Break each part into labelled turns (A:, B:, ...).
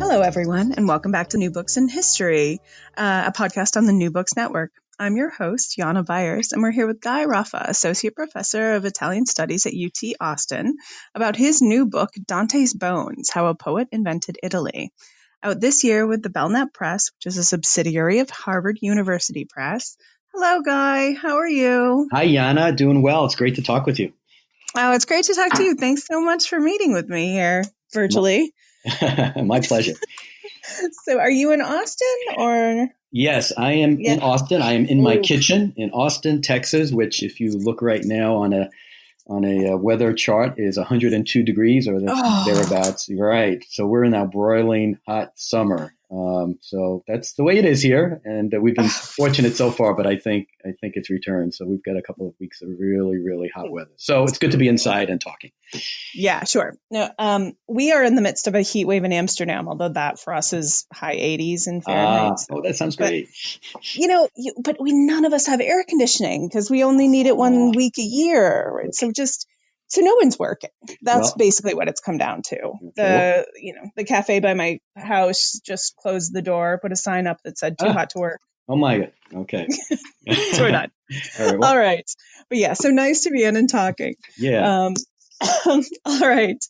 A: Hello, everyone, and welcome back to New Books in History, a podcast on the New Books Network. I'm your host, Jana Byers, and we're here with Guy Raffa, Associate Professor of Italian Studies at UT Austin, about his new book, Dante's Bones, How a Poet Invented Italy. Out this year with the Belknap Press, which is a subsidiary of Harvard University Press. Hello, Guy. How are you?
B: Hi, Jana. Doing well. It's great to talk with you.
A: Oh, it's great to talk to you. Thanks so much for meeting with me here virtually.
B: My pleasure.
A: So are you in Austin or?
B: Yes, I am in Austin. I am in my kitchen in Austin, Texas, which if you look right now on a weather chart is 102 degrees or thereabouts. You're right. So we're in that broiling hot summer. So that's the way it is here. And we've been fortunate so far, but I think it's returned. So we've got a couple of weeks of really, really hot weather. So it's good to be inside and talking.
A: Yeah, sure. No, we are in the midst of a heat wave in Amsterdam, although that for us is high 80s in Fahrenheit.
B: Oh, that sounds great.
A: But none of us have air conditioning because we only need it 1 week a year. Right? So no one's working. That's basically what it's come down to. The cafe by my house just closed the door, put a sign up that said too hot to work.
B: Oh my God. Okay.
A: So we're not. All right. But yeah, so nice to be in and talking.
B: Yeah.
A: All right.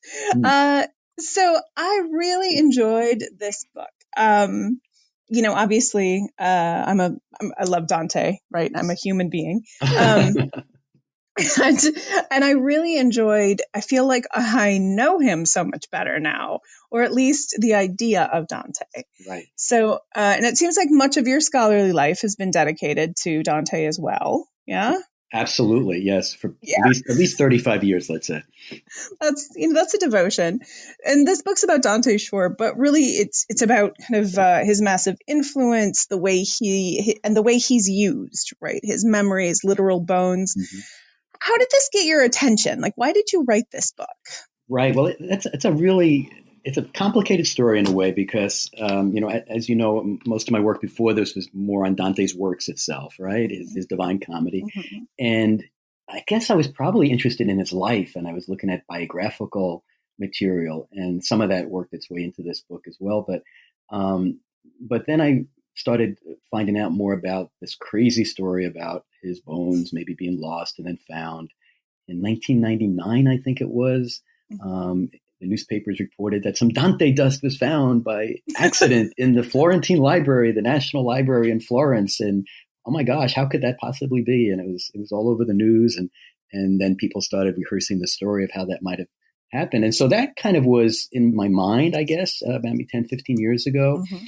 A: So I really enjoyed this book. Obviously, I love Dante, right? I'm a human being. And I really enjoyed, I feel like I know him so much better now, or at least the idea of Dante.
B: Right.
A: So, and it seems like much of your scholarly life has been dedicated to Dante as well. Yeah.
B: Absolutely. Yes. For at least 35 years, let's say.
A: That's a devotion. And this book's about Dante, sure, but really it's about kind of his massive influence, the way he's used, right? His memory, his literal bones. Mm-hmm. How did this get your attention? Like, why did you write this book?
B: Right. Well, it's a complicated story in a way because, as you know, most of my work before this was more on Dante's works itself, right? His Divine Comedy. Mm-hmm. And I guess I was probably interested in his life, and I was looking at biographical material, and some of that worked its way into this book as well. But then I started finding out more about this crazy story about his bones maybe being lost and then found in 1999, I think it was. The newspapers reported that some Dante dust was found by accident in the Florentine Library, the National Library in Florence. And oh my gosh, how could that possibly be? And it was all over the news. And then people started rehearsing the story of how that might have happened. And so that kind of was in my mind, I guess, about maybe 10, 15 years ago. Mm-hmm.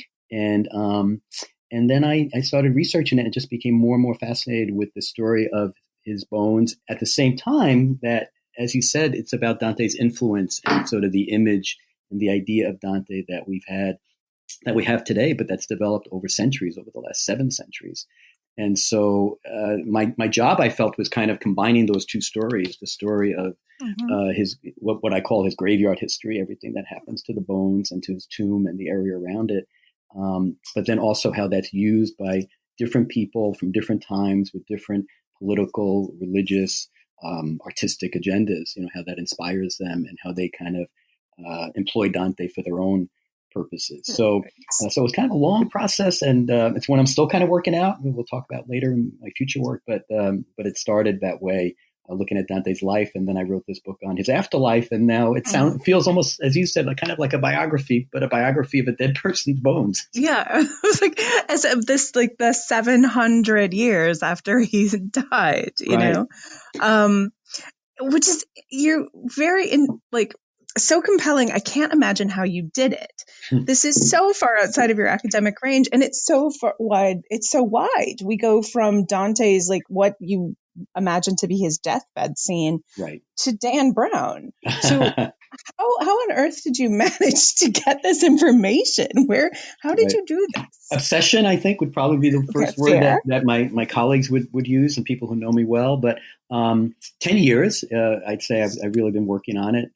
B: And then I started researching it and just became more and more fascinated with the story of his bones at the same time that, as you said, it's about Dante's influence and sort of the image and the idea of Dante that we have today, but that's developed over the last 7 centuries. And so my job, I felt, was kind of combining those two stories, the story of his what I call his graveyard history, everything that happens to the bones and to his tomb and the area around it. But then also how that's used by different people from different times with different political, religious, artistic agendas, how that inspires them and how they kind of employ Dante for their own purposes. So it's kind of a long process, and it's one I'm still kind of working out. We'll talk about later in my future work, but it started that way, looking at Dante's life, and then I wrote this book on his afterlife, and now it feels almost, as you said, like kind of like a biography, but a biography of a dead person's bones.
A: Yeah, it was like as of this, like the 700 years after he died, you know, which is you're very so compelling. I can't imagine how you did it. This is so far outside of your academic range, and it's so wide. It's so wide. We go from Dante's, like what you imagine to be his deathbed scene, to Dan Brown. So how on earth did you manage to get this information? How did you do this?
B: Obsession, I think, would probably be the first word that my colleagues would use, and people who know me well. But 10 years, I'd say I've really been working on it,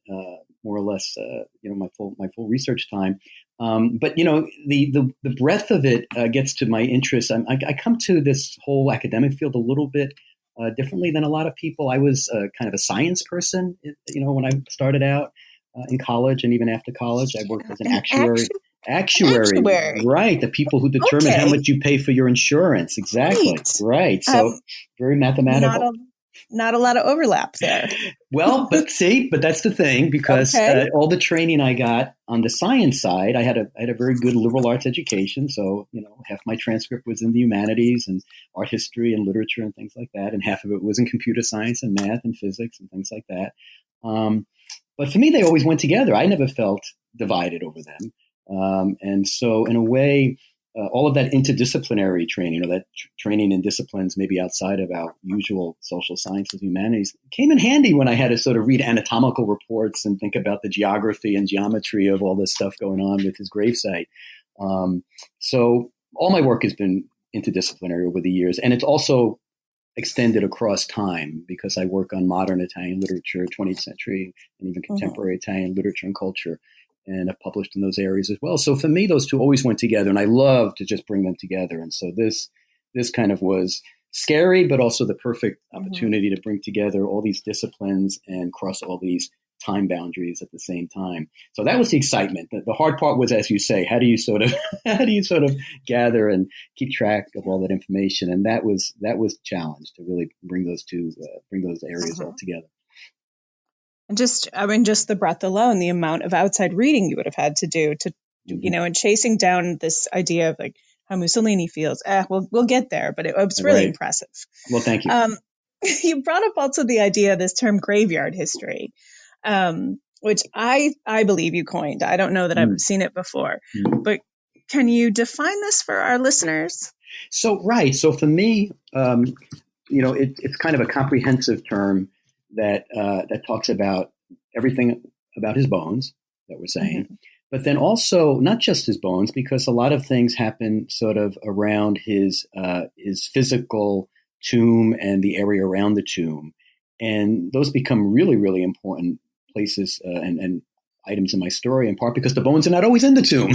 B: more or less, my full research time. But the breadth of it gets to my interest. I come to this whole academic field a little bit differently than a lot of people. I was kind of a science person, when I started out in college, and even after college, I worked as an actuary. Actuary,
A: Actuary.
B: right? The people who determine how
A: Okay.
B: much you pay for your insurance. Exactly.
A: Right.
B: Right. So very
A: Not
B: mathematical.
A: a not a lot of overlap there.
B: Well, but that's the thing, because
A: Okay.
B: all the training I got on the science side, I had a very good liberal arts education. So, half my transcript was in the humanities and art history and literature and things like that. And half of it was in computer science and math and physics and things like that. But for me, they always went together. I never felt divided over them. And so in a way, all of that interdisciplinary training, or that training in disciplines maybe outside of our usual social sciences, humanities, came in handy when I had to sort of read anatomical reports and think about the geography and geometry of all this stuff going on with his gravesite. So all my work has been interdisciplinary over the years, and it's also extended across time, because I work on modern Italian literature, 20th century, and even contemporary Italian literature and culture, and I've published in those areas as well. So for me, those two always went together, and I love to just bring them together. And so this kind of was scary, but also the perfect opportunity to bring together all these disciplines and cross all these time boundaries at the same time. So that was the excitement. The hard part was, as you say, how do you sort of gather and keep track of all that information? And that was the challenge, to really bring those areas all together.
A: And just the breadth alone, the amount of outside reading you would have had to do to, and chasing down this idea of like how Mussolini feels. We'll get there, but it was really impressive.
B: Well, thank you.
A: You brought up also the idea of this term graveyard history, which I believe you coined. I don't know that I've seen it before, but can you define this for our listeners?
B: So for me, it's kind of a comprehensive term that talks about everything about his bones that we're saying, but then also not just his bones, because a lot of things happen sort of around his physical tomb and the area around the tomb, and those become really, really important places and items in my story, in part because the bones are not always in the tomb.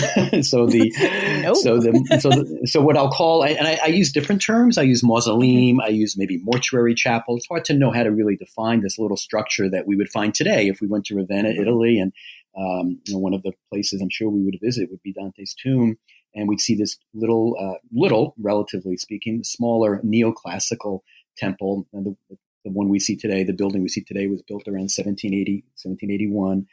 B: So what I'll call, and I use different terms. I use mausoleum. I use maybe mortuary chapel. It's hard to know how to really define this little structure that we would find today if we went to Ravenna, Italy, and one of the places I'm sure we would visit would be Dante's tomb, and we'd see this little, relatively speaking, smaller neoclassical temple. And the one we see today, the building we see today, was built around 1781.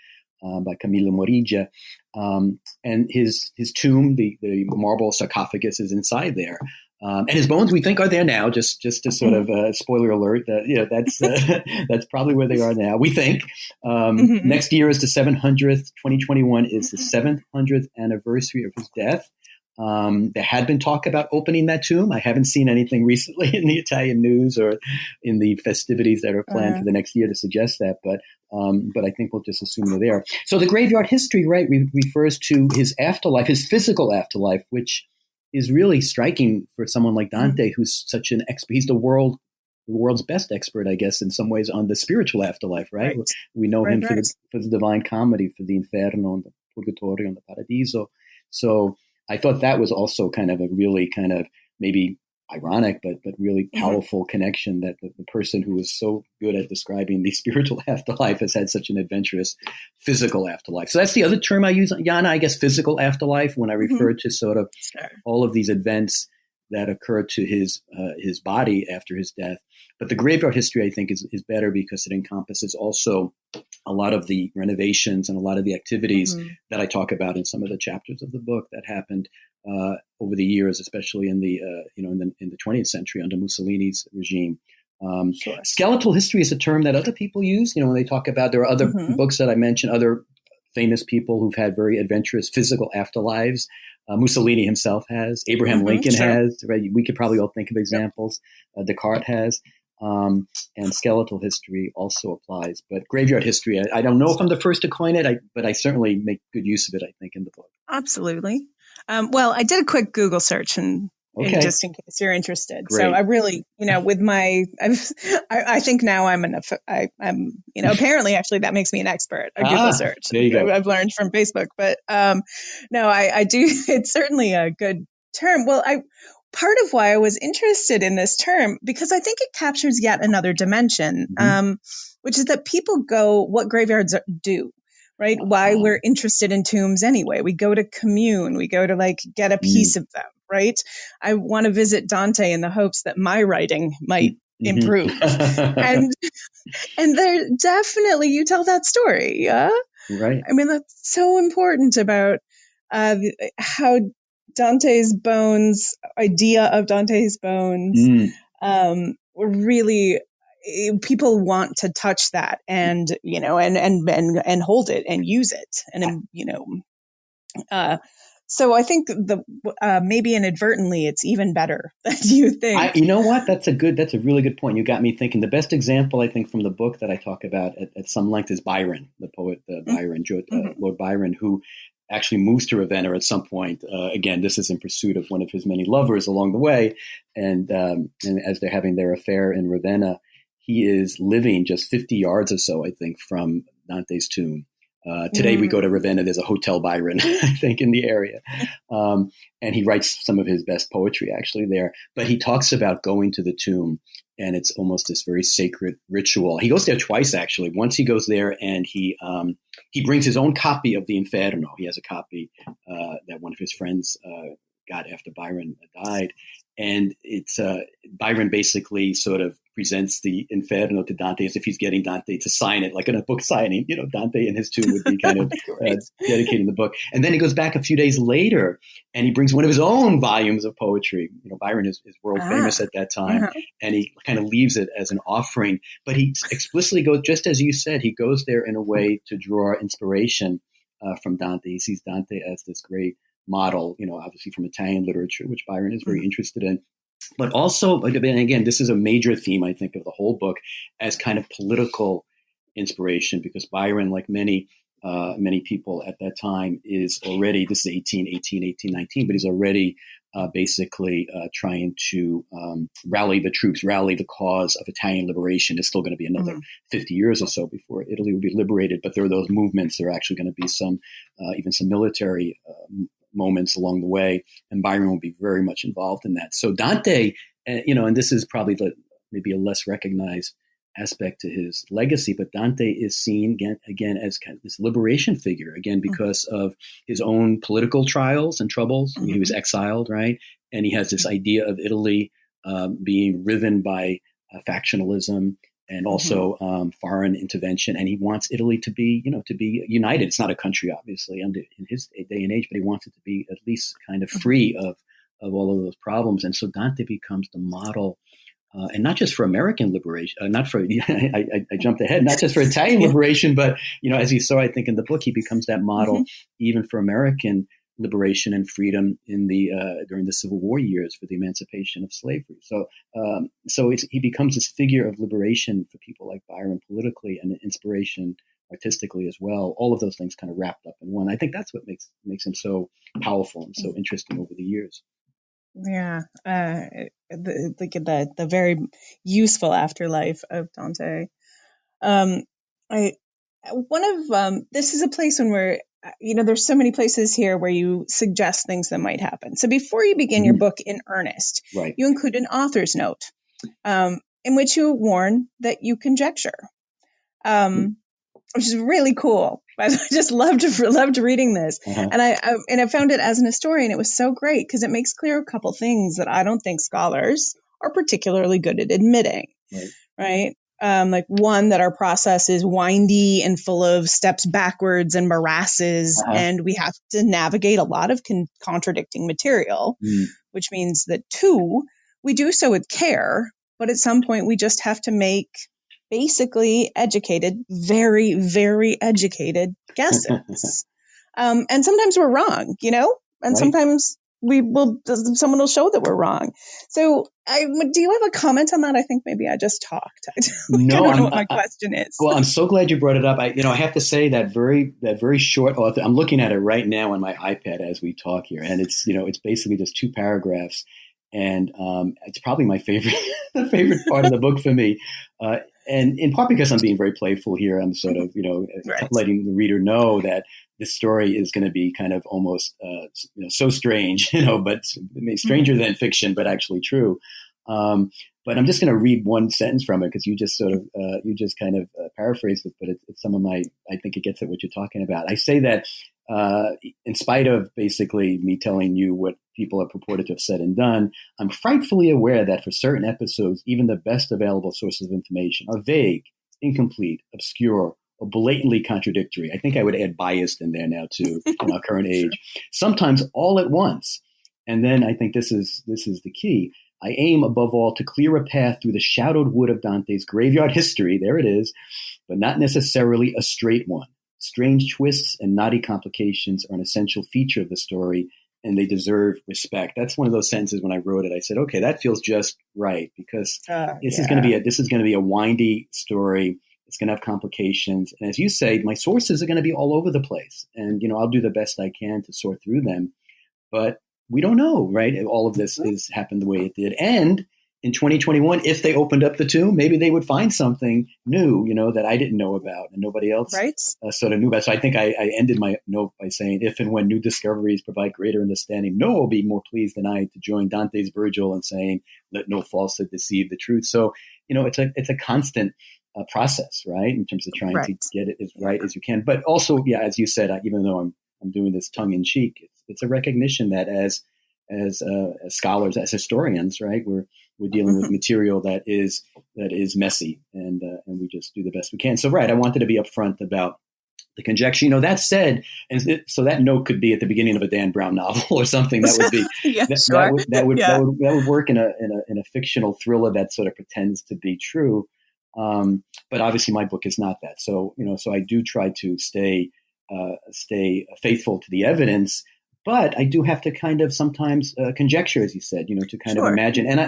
B: By Camillo Morigia, and his tomb, the marble sarcophagus, is inside there, and his bones we think are there now. Just to sort of spoiler alert, that's probably where they are now. We think next year is the 700th. 2021 is the 700th anniversary of his death. There had been talk about opening that tomb. I haven't seen anything recently in the Italian news or in the festivities that are planned for the next year to suggest that, but I think we'll just assume they're there. So the graveyard history, right, refers to his afterlife, his physical afterlife, which is really striking for someone like Dante, who's such an expert. He's the world's best expert, I guess, in some ways, on the spiritual afterlife, right? We know him for the Divine Comedy, for the Inferno and the Purgatorio and the Paradiso. So I thought that was also kind of a really kind of maybe ironic, but really powerful connection, that the person who is so good at describing the spiritual afterlife has had such an adventurous physical afterlife. So that's the other term I use, Jana, I guess, physical afterlife, when I refer to sort of all of these events that occurred to his body after his death. But the graveyard history, I think, is better because it encompasses also a lot of the renovations and a lot of the activities that I talk about in some of the chapters of the book that happened over the years, especially in the in the 20th century under Mussolini's regime. Skeletal history is a term that other people use. When they talk about, there are other books that I mentioned, other famous people who've had very adventurous physical afterlives. Mussolini himself has. Abraham Lincoln has. Right? We could probably all think of examples. Descartes has. And skeletal history also applies. But graveyard history, I don't know if I'm the first to coin it, but I certainly make good use of it, I think, in the book.
A: Absolutely. Well, I did a quick Google search and just in case you're interested.
B: Great.
A: So I really, with my, I think now I'm apparently actually that makes me an expert at Google search.
B: There you go.
A: I've learned from Facebook, but no, I do. It's certainly a good term. Well, part of why I was interested in this term, because I think it captures yet another dimension, which is that people go, what graveyards do. right? Why we're interested in tombs anyway. We go to commune, we go to like get a piece of them, right? I want to visit Dante in the hopes that my writing might improve. And there definitely, you tell that story. Yeah.
B: Right.
A: I mean, that's so important about how Dante's bones, idea of Dante's bones, really, people want to touch that and, you know, and hold it and use it. And, you know, so I think maybe inadvertently it's even better than you think.
B: You know what? That's a really good point. You got me thinking. The best example, I think, from the book that I talk about at some length is Byron, the poet Byron, Lord Byron, who actually moves to Ravenna at some point. Again, this is in pursuit of one of his many lovers along the way. And as they're having their affair in Ravenna, he is living just 50 yards or so, I think, from Dante's tomb. Today we go to Ravenna. There's a Hotel Byron, I think, in the area. And he writes some of his best poetry actually there. But he talks about going to the tomb, and it's almost this very sacred ritual. He goes there twice, actually. Once he goes there and he brings his own copy of the Inferno. He has a copy that one of his friends got after Byron died. And it's Byron basically sort of presents the Inferno to Dante as if he's getting Dante to sign it, like in a book signing. You know, Dante in his tomb would be kind of dedicating the book. And then he goes back a few days later and he brings one of his own volumes of poetry. You know, Byron is world famous at that time. And he kind of leaves it as an offering. But he explicitly goes, just as you said, he goes there in a way to draw inspiration from Dante. He sees Dante as this great model, you know, obviously from Italian literature, which Byron is very interested in. But also, and again, this is a major theme, I think, of the whole book as kind of political inspiration, because Byron, like many people at that time, is already, this is 1819, but he's already basically trying to rally the troops, rally the cause of Italian liberation. It's still going to be another 50 years or so before Italy will be liberated. But there are those movements. There are actually going to be some, even some military moments along the way, and Byron will be very much involved in that. So Dante, you know, and this is probably maybe a less recognized aspect to his legacy, but Dante is seen again as kind of this liberation figure, again, because of his own political trials and troubles. He was exiled, right? And he has this idea of Italy being riven by factionalism and also foreign intervention. And he wants Italy to be, you know, to be united. It's not a country, obviously, in his day and age, but he wants it to be at least kind of free of all of those problems. And so Dante becomes the model, and not just for American liberation, not for, I jumped ahead, not just for Italian liberation, but, you know, as you saw, I think in the book, he becomes that model even for American liberation and freedom in the during the Civil War years for the emancipation of slavery. So he becomes this figure of liberation for people like Byron politically, and an inspiration artistically as well. All of those things kind of wrapped up in one. I think that's what makes him so powerful and so interesting over the years.
A: Yeah, the very useful afterlife of Dante. This is a place where, you know, there's so many places here where you suggest things that might happen. So before you begin your book in earnest, you include an author's note in which you warn that you conjecture, which is really cool. I just loved reading this, and I found it as an historian, it was so great because it makes clear a couple things that I don't think scholars are particularly good at admitting. Right? Like one, that our process is windy and full of steps backwards and morasses, and we have to navigate a lot of contradicting material, which means that two, we do so with care, but at some point we just have to make basically educated, very, very educated guesses. And sometimes we're wrong, you know, and sometimes someone will show that we're wrong. So do you have a comment on that? I think maybe I just talked. I don't know what my question is.
B: Well, I'm so glad you brought it up. I have to say that very short author, I'm looking at it right now on my iPad as we talk here. And it's basically just 2 paragraphs. And it's probably my favorite part of the book for me. And in part because I'm being very playful here. I'm sort of, letting the reader know that this story is going to be kind of almost, so strange, but stranger than fiction, but actually true. But I'm just going to read one sentence from it because you just kind of paraphrase it, but it's some of my, I think it gets at what you're talking about. I say that in spite of basically me telling you what people are purported to have said and done, I'm frightfully aware that for certain episodes, even the best available sources of information are vague, incomplete, obscure, or blatantly contradictory. I think I would add biased in there now too, in our current age. Sometimes all at once. And then I think this is the key. I aim above all to clear a path through the shadowed wood of Dante's graveyard history, there it is, but not necessarily a straight one. Strange twists and knotty complications are an essential feature of the story, and they deserve respect. That's one of those sentences when I wrote it. I said, okay, that feels just right, because this is going to be a windy story. It's going to have complications. And as you say, my sources are going to be all over the place. And, I'll do the best I can to sort through them. But we don't know, right? All of this has happened the way it did. And in 2021, if they opened up the tomb, maybe they would find something new, that I didn't know about and nobody else sort of knew about. So I think I ended my note by saying, if and when new discoveries provide greater understanding, Noah will be more pleased than I to join Dante's Virgil in saying, let no falsehood deceive the truth. So, it's a constant process, right? In terms of trying to get it as right as you can. But also, as you said, even though I'm doing this tongue in cheek, it's a recognition that as scholars, as historians, right, we're dealing with material that is messy, and we just do the best we can. So, right, I wanted to be upfront about the conjecture. That said, so that note could be at the beginning of a Dan Brown novel or something. That would be that would work in a fictional thriller that sort of pretends to be true. But obviously, my book is not that. So so I do try to stay faithful to the evidence. But I do have to kind of sometimes conjecture, as you said, to kind of imagine. And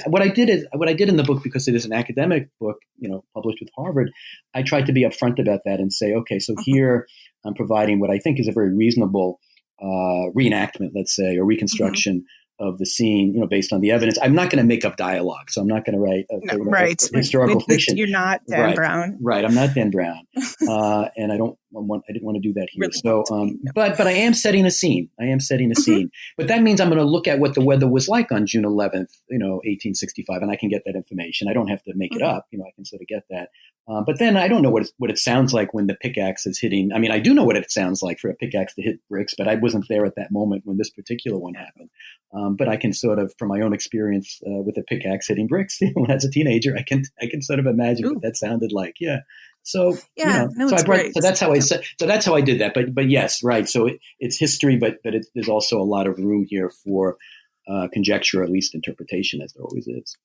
B: what I did in the book, because it is an academic book, published with Harvard, I tried to be upfront about that and say, okay, so here I'm providing what I think is a very reasonable reenactment, let's say, or reconstruction of the scene, based on the evidence. I'm not going to make up dialogue, so I'm not going to write a historical fiction.
A: You're not Dan Brown,
B: right? I'm not Dan Brown, and I didn't want to do that here. Really so, but I am setting a scene. But that means I'm going to look at what the weather was like on June 11th, 1865, and I can get that information. I don't have to make it up. I can sort of get that. But then I don't know what it sounds like when the pickaxe is hitting. I mean, I do know what it sounds like for a pickaxe to hit bricks, but I wasn't there at that moment when this particular one happened. But I can sort of, from my own experience with a pickaxe hitting bricks, when I was a teenager, I can sort of imagine what that sounded like. Yeah. So so that's how I said. So that's how I did that. But yes, right. So it's history, but there's also a lot of room here for conjecture, or at least interpretation, as there always is.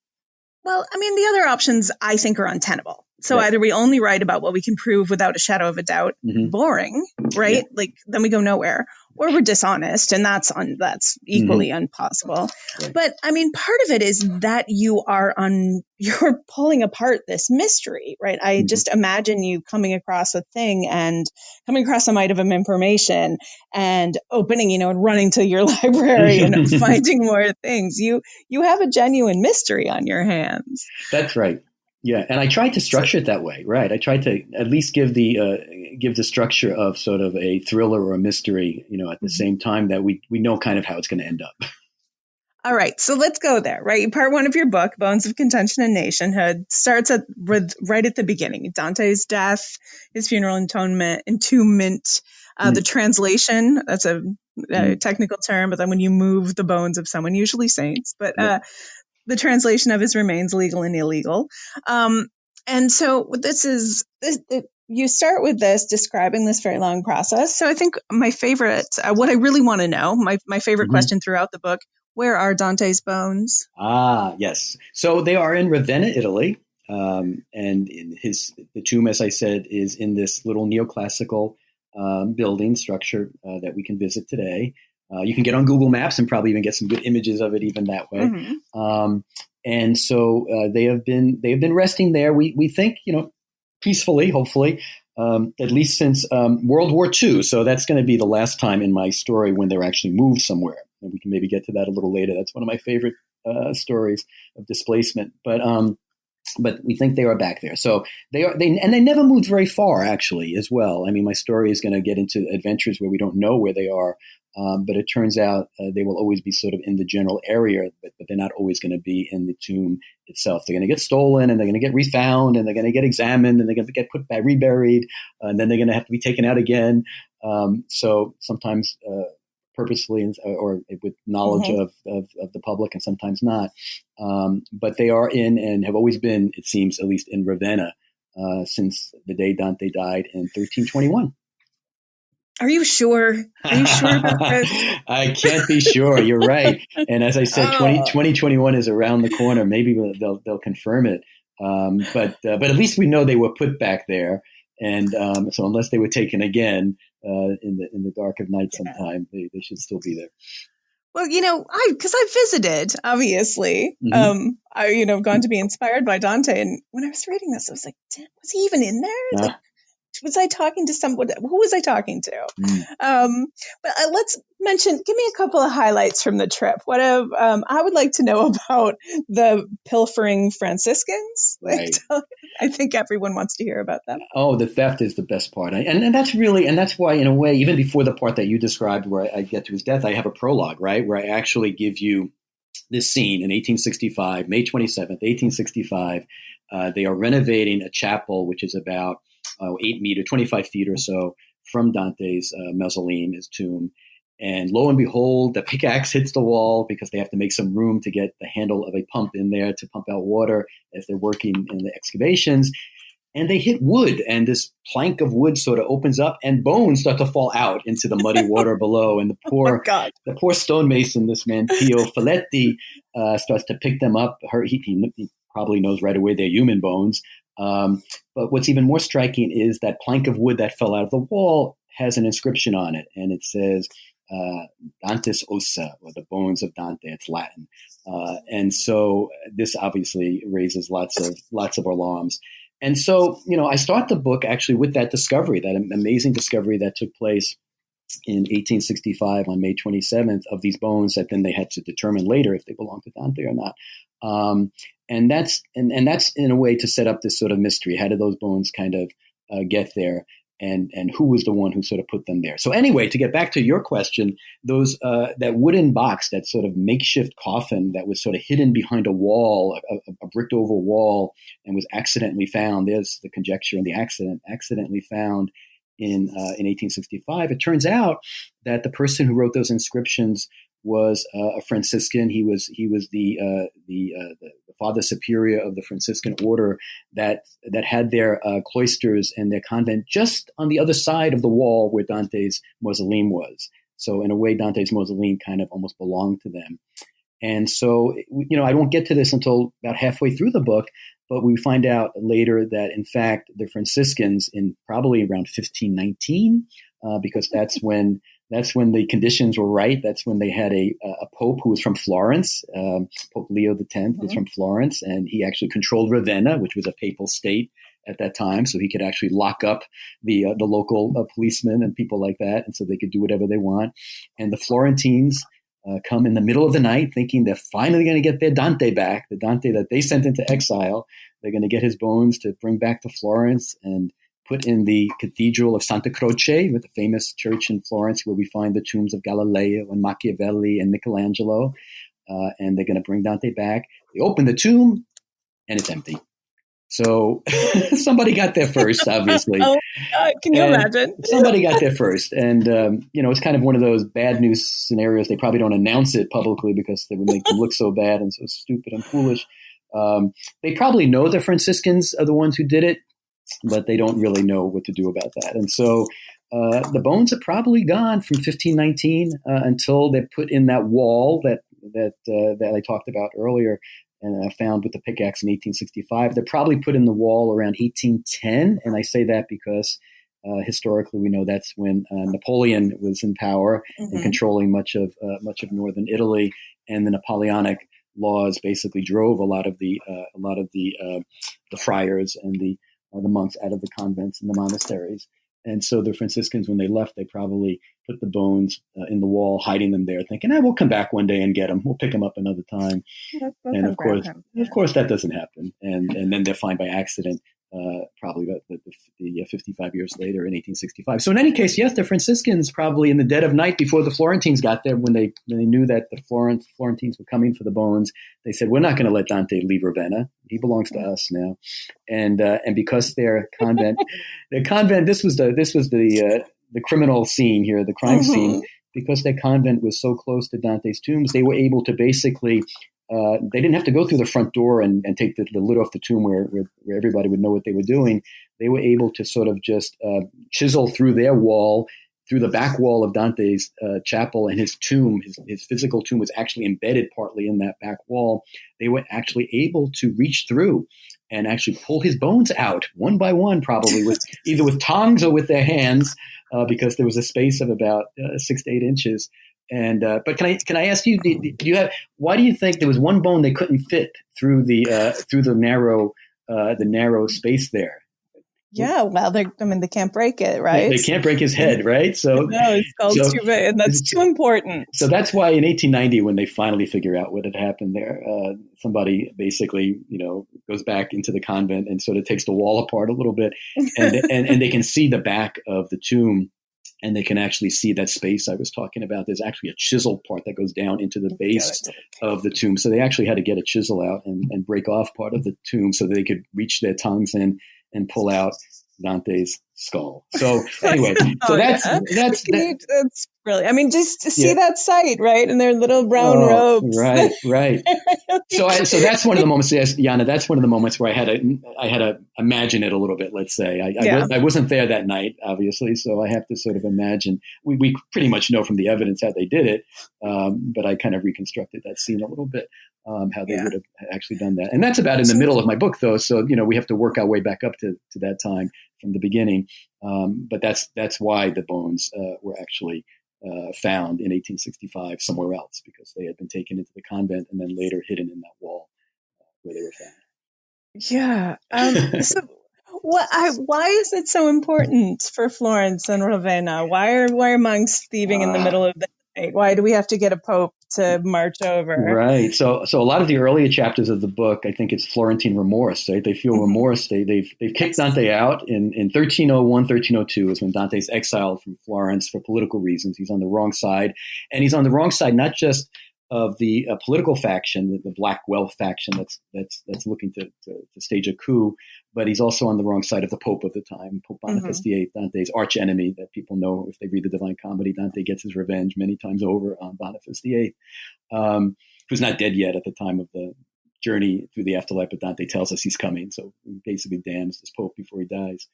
A: Well, I mean, the other options I think are untenable. So either we only write about what we can prove without a shadow of a doubt, boring, right? Yeah. Like then we go nowhere, or we're dishonest, and that's equally impossible. Right. But I mean, part of it is that you're pulling apart this mystery, right? I just imagine you coming across a thing and coming across some item of information and opening, and running to your library and finding more things. You have a genuine mystery on your hands.
B: That's right. Yeah, and I tried to structure it that way, right? I tried to at least give the structure of sort of a thriller or a mystery, at the same time that we know kind of how it's going to end up.
A: All right, so let's go there, right? Part one of your book, Bones of Contention and Nationhood, starts right at the beginning. Dante's death, his funeral, entombment, the translation, that's a technical term, but then when you move the bones of someone, usually saints, but the translation of his remains, legal and illegal. And so you start with this, describing this very long process. So I think my favorite, what I really want to know, my favorite question throughout the book, where are Dante's bones?
B: Yes. So they are in Ravenna, Italy. And the tomb, as I said, is in this little neoclassical building structure that we can visit today. You can get on Google Maps and probably even get some good images of it even that way. And so they have been resting there. We think, peacefully, hopefully, at least since World War II. So that's going to be the last time in my story when they're actually moved somewhere. And we can maybe get to that a little later. That's one of my favorite stories of displacement. But but we think they are back there. So and they never moved very far, actually, as well. I mean, my story is going to get into adventures where we don't know where they are, but it turns out they will always be sort of in the general area, but they're not always going to be in the tomb itself. They're going to get stolen, and they're going to get refound, and they're going to get examined, and they're going to get put back, reburied, and then they're going to have to be taken out again. So sometimes purposely or with knowledge of the public, and sometimes not. But they are in and have always been, it seems, at least in Ravenna since the day Dante died in 1321.
A: Are you sure? Are you sure about this?
B: I can't be sure. You're right. And as I said, 2021 is around the corner. Maybe they'll confirm it. But at least we know they were put back there. And so unless they were taken again in the dark of night sometime, they should still be there.
A: Well, because I visited, obviously, I've gone to be inspired by Dante. And when I was reading this, I was like, was he even in there? Like, was I talking to someone? Who was I talking to? But let's give me a couple of highlights from the trip. I would like to know about the pilfering Franciscans.
B: Right.
A: I think everyone wants to hear about that.
B: Oh, the theft is the best part. And that's why, in a way, even before the part that you described where I get to his death, I have a prologue, right, where I actually give you this scene in 1865, May 27th, 1865. They are renovating a chapel, which is about 8 meters, 25 feet or so from Dante's mausoleum, his tomb. And lo and behold, the pickaxe hits the wall because they have to make some room to get the handle of a pump in there to pump out water as they're working in the excavations. And they hit wood, and this plank of wood sort of opens up, and bones start to fall out into the muddy water below. And the poor stonemason, this man Pio Folletti, starts to pick them up. He probably knows right away they're human bones. But what's even more striking is that plank of wood that fell out of the wall has an inscription on it, and it says Dante's ossa, or the bones of Dante. It's Latin, and so this obviously raises lots of alarms. And so, I start the book actually with that discovery, that amazing discovery that took place in 1865 on May 27th of these bones that then they had to determine later if they belonged to Dante or not. And that's in a way to set up this sort of mystery. How did those bones kind of get there? And who was the one who sort of put them there? So anyway, to get back to your question, those that wooden box, that sort of makeshift coffin that was sort of hidden behind a wall, a bricked over wall, and was accidentally found. There's the conjecture and the accidentally found in 1865. It turns out that the person who wrote those inscriptions was a Franciscan. He was the Father Superior of the Franciscan order that had their cloisters and their convent just on the other side of the wall where Dante's mausoleum was. So in a way, Dante's mausoleum kind of almost belonged to them. And so, I won't get to this until about halfway through the book, but we find out later that, in fact, the Franciscans in probably around 1519, because that's when the conditions were right. That's when they had a pope who was from Florence. Pope Leo X was from Florence, and he actually controlled Ravenna, which was a papal state at that time. So he could actually lock up the local policemen and people like that, and so they could do whatever they want. And the Florentines come in the middle of the night thinking they're finally going to get their Dante back, the Dante that they sent into exile. They're going to get his bones to bring back to Florence and put in the Cathedral of Santa Croce, with the famous church in Florence where we find the tombs of Galileo and Machiavelli and Michelangelo. And they're going to bring Dante back. They open the tomb, and it's empty. So somebody got there first, obviously.
A: Oh, God, can you imagine?
B: Somebody got there first. And, it's kind of one of those bad news scenarios. They probably don't announce it publicly because they would make them look so bad and so stupid and foolish. They probably know the Franciscans are the ones who did it, but they don't really know what to do about that. And so the bones are probably gone from 1519 until they're put in that wall that I talked about earlier and I found with the pickaxe in 1865. They're probably put in the wall around 1810. And I say that because historically we know that's when Napoleon was in power and controlling much of northern Italy, and the Napoleonic laws basically drove a lot of the friars and the monks out of the convents and the monasteries. And so the Franciscans, when they left, they probably put the bones in the wall, hiding them there, thinking, we'll come back one day and get them. We'll pick them up another time. And of course, that doesn't happen. And then they're found by accident, probably the 55 years later in 1865. So in any case, yes, the Franciscans probably in the dead of night before the Florentines got there, when they knew that the Florentines were coming for the bones, they said, we're not going to let Dante leave Ravenna. He belongs to us now. And because their convent, this was the criminal scene here, the crime scene, because their convent was so close to Dante's tombs, they were able to basically, they didn't have to go through the front door and take the lid off the tomb where everybody would know what they were doing. They were able to sort of just chisel through their wall, through the back wall of Dante's chapel, and his tomb, his physical tomb was actually embedded partly in that back wall. They were actually able to reach through and actually pull his bones out one by one, probably with either with tongs or with their hands, because there was a space of about 6 to 8 inches. And but can I ask you, do you have, why do you think there was one bone they couldn't fit through the narrow space there?
A: Yeah, well, they can't break it, right?
B: They can't break his head, right? So
A: no, it's called too big, and that's too important.
B: So that's why in 1890, when they finally figure out what had happened there, somebody basically, goes back into the convent and sort of takes the wall apart a little bit, and they can see the back of the tomb. And they can actually see that space I was talking about. There's actually a chisel part that goes down into the base of the tomb. So they actually had to get a chisel out and break off part of the tomb so that they could reach their tongues in and pull out Dante's skull. So anyway, that's
A: really, just to see that sight, right? And their little brown robes.
B: Right. So that's one of the moments, yes, Jana, that's one of the moments where I had to imagine it a little bit, let's say. I wasn't there that night, obviously, so I have to sort of imagine. We pretty much know from the evidence how they did it, but I kind of reconstructed that scene a little bit, how they would have actually done that. And that's about in the middle of my book, though, so, we have to work our way back up to that time from the beginning. But that's why the bones were actually found in 1865 somewhere else, because they had been taken into the convent and then later hidden in that wall where they were found.
A: Yeah. So why is it so important for Florence and Ravenna? Why are monks thieving in the middle of the night? Why do we have to get a pope to march over?
B: Right. So a lot of the earlier chapters of the book, I think it's Florentine remorse. Right? They feel remorse. They've kicked Dante out in 1301, 1302 is when Dante's exiled from Florence for political reasons. He's on the wrong side, and he's on the wrong side not just of the political faction, the Black Wealth faction that's looking to stage a coup, but he's also on the wrong side of the Pope of the time, Pope Boniface VIII, Dante's arch enemy that people know if they read the Divine Comedy. Dante gets his revenge many times over on Boniface VIII, who's not dead yet at the time of the journey through the afterlife, but Dante tells us he's coming, so he basically damns this Pope before he dies.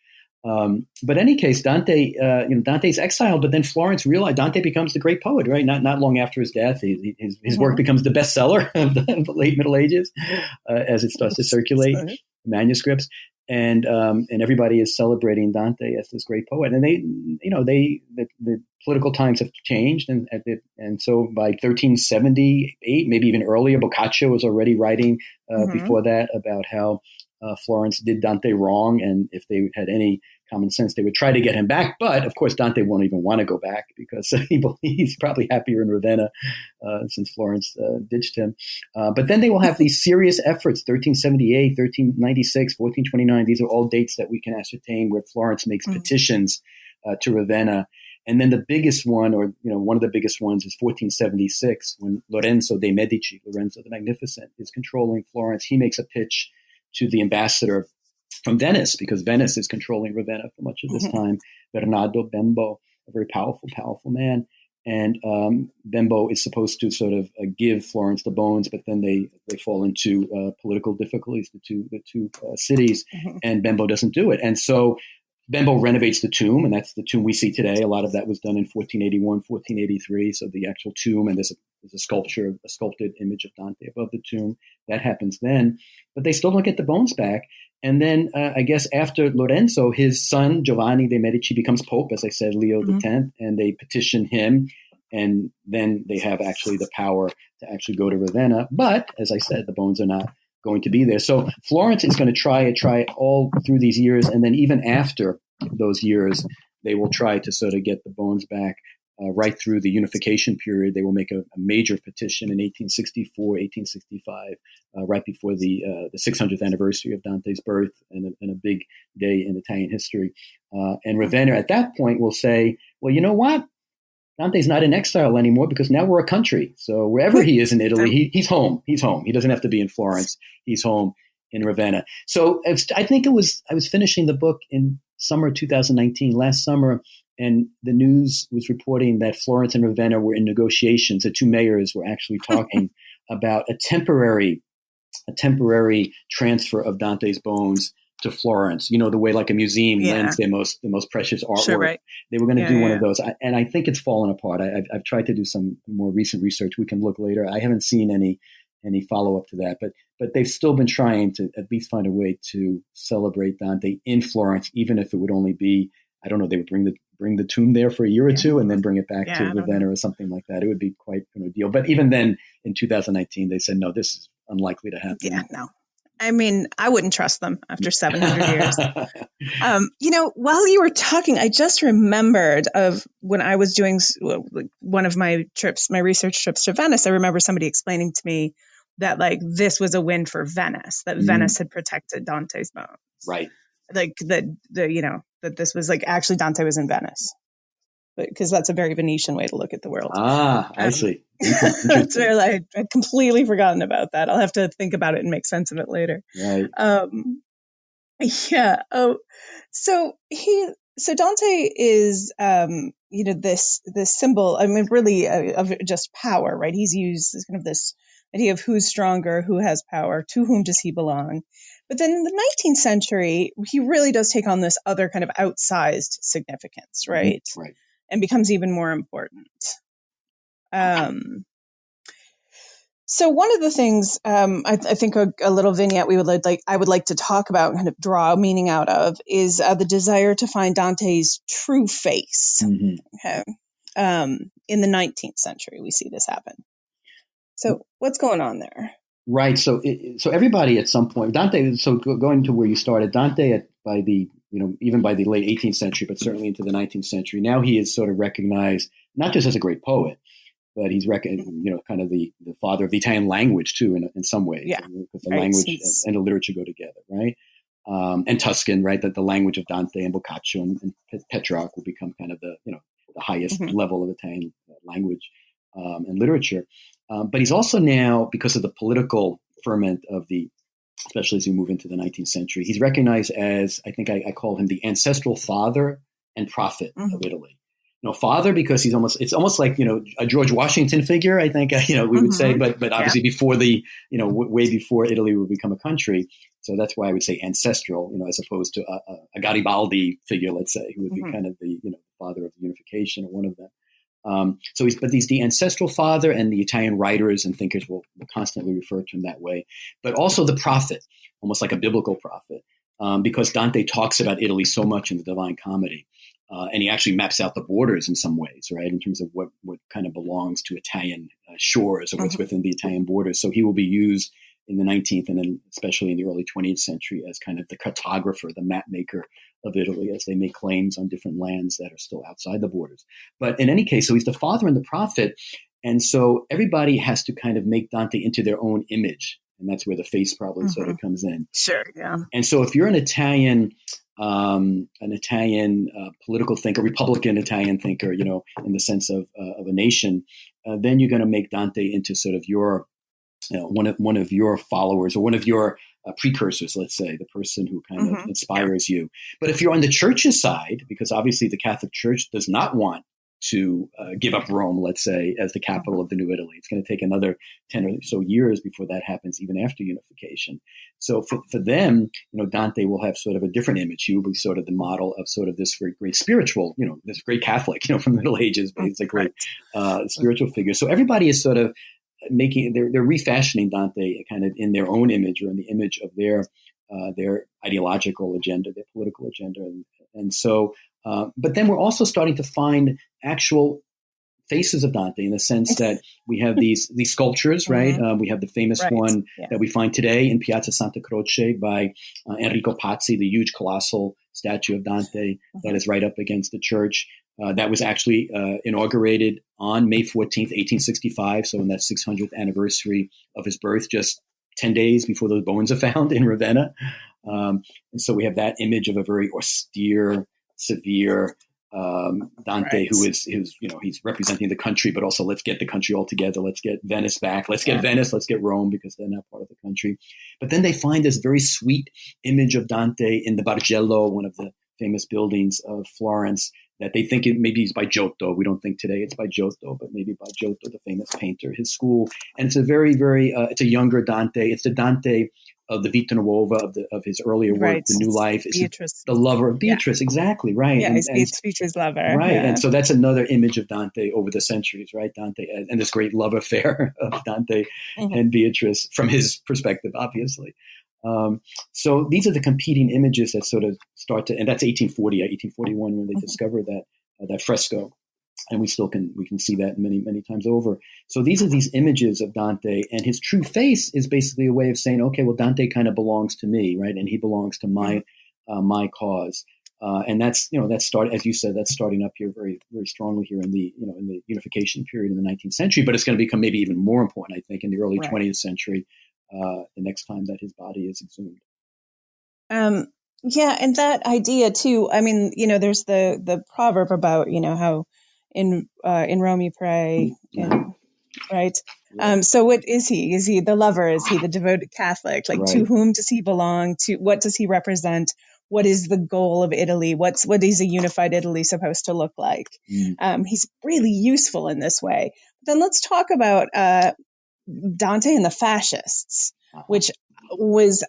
B: But in any case, Dante's exiled, but then Florence realized Dante becomes the great poet, right? Not long after his death, his work becomes the bestseller of the late Middle Ages, as it starts to circulate manuscripts, and everybody is celebrating Dante as this great poet. And the political times have changed, and so by 1378, maybe even earlier, Boccaccio was already writing before that about how Florence did Dante wrong, and if they had any common sense, they would try to get him back. But of course, Dante won't even want to go back because he's probably happier in Ravenna since Florence ditched him. But then they will have these serious efforts, 1378, 1396, 1429. These are all dates that we can ascertain where Florence makes petitions to Ravenna. And then the biggest one, or one of the biggest ones, is 1476, when Lorenzo de' Medici, Lorenzo the Magnificent, is controlling Florence. He makes a pitch to the ambassador from Venice, because Venice is controlling Ravenna for much of this time, Bernardo Bembo, a very powerful man. And Bembo is supposed to sort of give Florence the bones, but then they fall into political difficulties, the two cities, and Bembo doesn't do it. And so Bembo renovates the tomb, and that's the tomb we see today. A lot of that was done in 1481, 1483. So the actual tomb, and there's a sculpture, a sculpted image of Dante above the tomb. That happens then, but they still don't get the bones back. And then I guess after Lorenzo, his son, Giovanni de' Medici, becomes Pope, as I said, Leo X, and they petition him. And then they have actually the power to actually go to Ravenna. But as I said, the bones are not going to be there. So Florence is going to try it all through these years. And then even after those years, they will try to sort of get the bones back. Right through the unification period, they will make a major petition in 1864, 1865, right before the 600th anniversary of Dante's birth, and a big day in Italian history. And Ravenna at that point will say, well, you know what? Dante's not in exile anymore because now we're a country. So wherever he is in Italy, he's home. He's home. He doesn't have to be in Florence. He's home in Ravenna. So I think I was finishing the book in summer 2019, last summer, and the news was reporting that Florence and Ravenna were in negotiations. The two mayors were actually talking about a temporary transfer of Dante's bones to Florence. The way like a museum lends their most precious artwork.
A: Sure, right.
B: They were going to do one of those, and I think it's fallen apart. I've tried to do some more recent research. We can look later. I haven't seen any follow up to that, but they've still been trying to at least find a way to celebrate Dante in Florence, even if it would only be, I don't know, they would bring the tomb there for a year or two and then bring it back to Ravenna or something like that. It would be quite a deal. But even then, in 2019, they said, no, this is unlikely to happen.
A: Yeah, no. I mean, I wouldn't trust them after 700 years. While you were talking, I just remembered of when I was doing one of my research trips to Venice. I remember somebody explaining to me that this was a win for Venice, that Venice had protected Dante's bones.
B: Right.
A: That this was actually Dante was in Venice, because that's a very Venetian way to look at the world.
B: I see.
A: So I'd completely forgotten about that. I'll have to think about it and make sense of it later.
B: Right.
A: Yeah. Oh, so Dante is, this symbol, I mean, really of just power, right? He's used as kind of this idea of who's stronger, who has power, to whom does he belong? But then in the 19th century, he really does take on this other kind of outsized significance, right?
B: Mm-hmm. Right.
A: And becomes even more important. So one of the things I think a little vignette I would like to talk about, kind of draw meaning out of, is the desire to find Dante's true face.
B: Mm-hmm.
A: Okay, in the 19th century, we see this happen. So what's going on there?
B: Right. So everybody at some point, Dante. So going to where you started, Dante even by the late 18th century, but certainly into the 19th century, now he is sort of recognized not just as a great poet, but he's kind of the father of the Italian language too, in some ways.
A: Yeah.
B: Because the language and the literature go together, right? And Tuscan, right? That the language of Dante and Boccaccio and Petrarch will become kind of the highest level of Italian language and literature. But he's also now, because of the political ferment of especially as we move into the 19th century, he's recognized as, I think I call him the ancestral father and prophet of Italy. Father, because it's almost like, a George Washington figure, I think, we would say, but obviously before way before Italy would become a country. So that's why I would say ancestral, as opposed to a Garibaldi figure, let's say, who would be kind of the, father of the unification, or one of them. So he's the ancestral father, and the Italian writers and thinkers will constantly refer to him that way, but also the prophet, almost like a biblical prophet, because Dante talks about Italy so much in the Divine Comedy. And he actually maps out the borders in some ways, right, in terms of what kind of belongs to Italian shores, or what's within the Italian borders. So he will be used in the 19th and then especially in the early 20th century as kind of the cartographer, the map maker of Italy, as they make claims on different lands that are still outside the borders. But in any case, so he's the father and the prophet. And so everybody has to kind of make Dante into their own image. And that's where the face probably sort of comes in.
A: Sure, yeah.
B: And so if you're an Italian political thinker, Republican Italian thinker, in the sense of a nation, then you're going to make Dante into sort of your, one of your followers, or one of your precursors, let's say, the person who kind of inspires you. But if you're on the church's side, because obviously the Catholic Church does not want to give up Rome, let's say, as the capital of the new Italy. It's going to take another 10 or so years before that happens, even after unification. So for them, Dante will have sort of a different image. He will be sort of the model of sort of this very great spiritual, this great Catholic, from the Middle Ages, basically, spiritual figure. So everybody is sort of they're refashioning Dante kind of in their own image, or in the image of their ideological agenda, their political agenda. And so, but then we're also starting to find actual faces of Dante, in the sense that we have these sculptures, right? We have the famous one that we find today in Piazza Santa Croce by Enrico Pazzi, the huge colossal statue of Dante that is right up against the church. That was actually inaugurated on May 14th, 1865. So in that 600th anniversary of his birth, just 10 days before those bones are found in Ravenna. And so we have that image of a very austere, severe Dante, who is, he's representing the country, but also let's get the country all together. Let's get Venice back. Let's get Venice. Let's get Rome, because they're not part of the country. But then they find this very sweet image of Dante in the Bargello, one of the famous buildings of Florence, that they think maybe it's by Giotto. We don't think today it's by Giotto, but maybe by Giotto, the famous painter, his school. And it's a very, very, it's a younger Dante. It's the Dante of the Vita Nuova, of his earlier work, The New Life. It's
A: Beatrice.
B: The lover of Beatrice, exactly, right.
A: Yeah, he's Beatrice's lover.
B: Right,
A: yeah.
B: And so that's another image of Dante over the centuries, right? Dante and this great love affair of Dante and Beatrice from his perspective, obviously. So these are the competing images that sort of start to, and that's 1841 when they discover that fresco, and we can see that many, many times over. So these are these images of Dante, and his true face is basically a way of saying, okay, well, Dante kind of belongs to me, right? And he belongs to my cause. And that's as you said, that's starting up here very, very strongly here in the unification period in the 19th century, but it's going to become maybe even more important, I think, in the early 20th century. The next time that his body is exhumed.
A: Yeah, and that idea too. I mean, there's the proverb about how in Rome you pray, right? So what is he? Is he the lover? Is he the devoted Catholic? Like, to whom does he belong? To what does he represent? What is the goal of Italy? What is a unified Italy supposed to look like? He's really useful in this way. Then let's talk about Dante and the fascists, which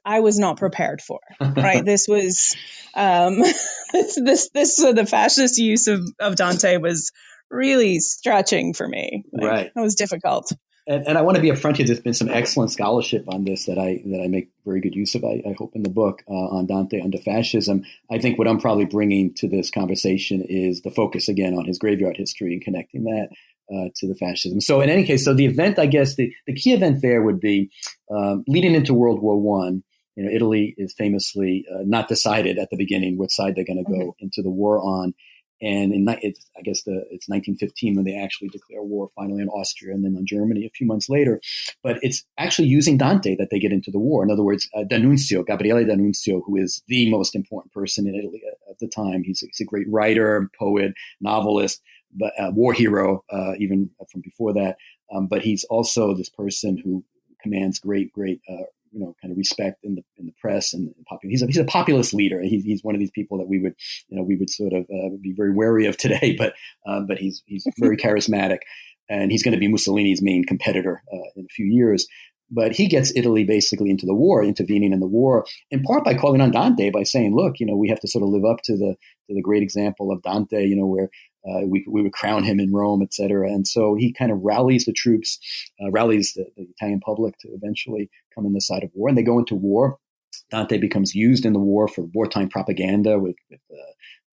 A: I was not prepared for, right? This was, the fascist use of Dante was really stretching for me. That was difficult.
B: And I want to be upfront here. There's been some excellent scholarship on this that I make very good use of, I hope, in the book on Dante under fascism. I think what I'm probably bringing to this conversation is the focus again on his graveyard history and connecting that to the fascism. So in any case, so the event, I guess, the key event there would be leading into World War I. Italy is famously not decided at the beginning what side they're going to go into the war on. And it's 1915 when they actually declare war finally on Austria and then on Germany a few months later. But it's actually using Dante that they get into the war. In other words, Gabriele D'Annunzio, who is the most important person in Italy at the time. He's a great writer, poet, novelist, but war hero, even from before that. But he's also this person who commands great kind of respect in the press and he's a populist leader. He's one of these people that we would sort of be very wary of today, but he's very charismatic, and he's going to be Mussolini's main competitor in a few years. But he gets Italy basically into the war, intervening in the war, in part by calling on Dante, by saying, look, we have to sort of live up to the great example of Dante, where we would crown him in Rome, et cetera. And so he kind of rallies the troops, rallies the Italian public to eventually come on the side of war. And they go into war. Dante becomes used in the war for wartime propaganda with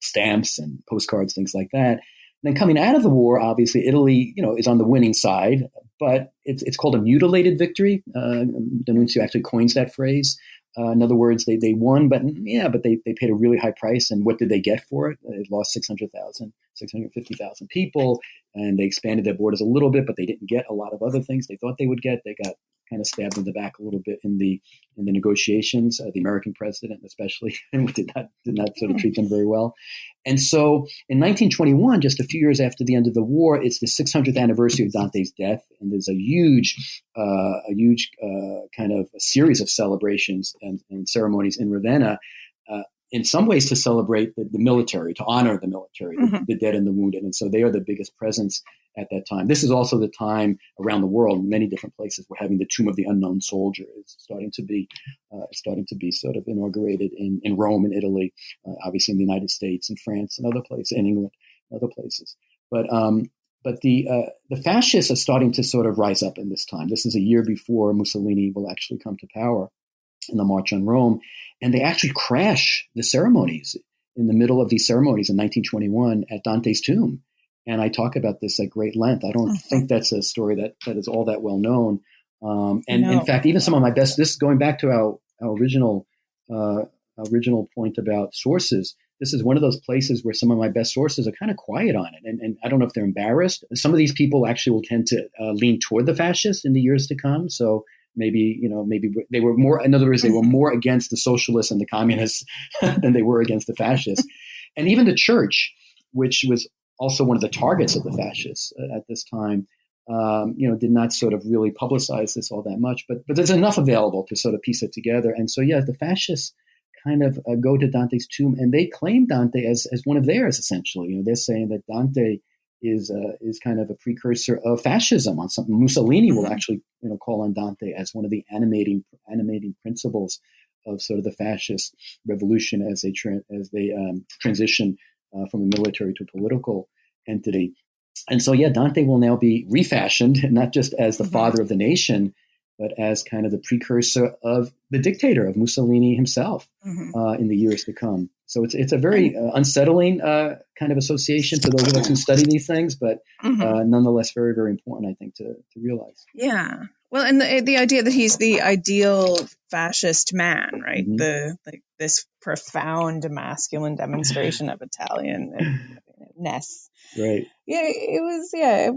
B: stamps and postcards, things like that. And then coming out of the war, obviously, Italy, is on the winning side, but it's called a mutilated victory. D'Annunzio actually coins that phrase. In other words, they won, but they paid a really high price. And what did they get for it? They lost 650,000 people, and they expanded their borders a little bit, but they didn't get a lot of other things they thought they would get. They got kind of stabbed in the back a little bit in the negotiations. The American president, especially, did not sort of treat them very well. And so, in 1921, just a few years after the end of the war, it's the 600th anniversary of Dante's death, and there's a huge kind of a series of celebrations and ceremonies in Ravenna. In some ways to celebrate the military, to honor the military, the dead and the wounded. And so they are the biggest presence at that time. This is also the time around the world, many different places, we're having the Tomb of the Unknown Soldier is starting to be sort of inaugurated in Rome, in Italy, obviously in the United States, in France, and other places, in England, and other places. But the fascists are starting to sort of rise up in this time. This is a year before Mussolini will actually come to power in the March on Rome. And they actually crash the ceremonies in the middle of these ceremonies in 1921 at Dante's tomb. And I talk about this at great length. I don't think that's a story that is all that well known. In fact, even some of my best, this going back to our original point about sources, this is one of those places where some of my best sources are kind of quiet on it. And I don't know if they're embarrassed. Some of these people actually will tend to lean toward the fascists in the years to come. So maybe they were more, in other words, they were more against the socialists and the communists than they were against the fascists. And even the church, which was also one of the targets of the fascists at this time, did not sort of really publicize this all that much, but there's enough available to sort of piece it together. And so, the fascists kind of go to Dante's tomb, and they claim Dante as one of theirs, essentially. They're saying that Dante is kind of a precursor of fascism on something. Mussolini will actually, call on Dante as one of the animating principles of sort of the fascist revolution as they transition from a military to a political entity. And so, Dante will now be refashioned, not just as the father of the nation, but as kind of the precursor of the dictator, of Mussolini himself, in the years to come. So it's a very unsettling kind of association to those of us who study these things, but nonetheless very, very important, I think, to realize.
A: Yeah. Well, and the idea that he's the ideal fascist man, right? This profound masculine demonstration of Italian-ness.
B: Right.
A: Yeah, it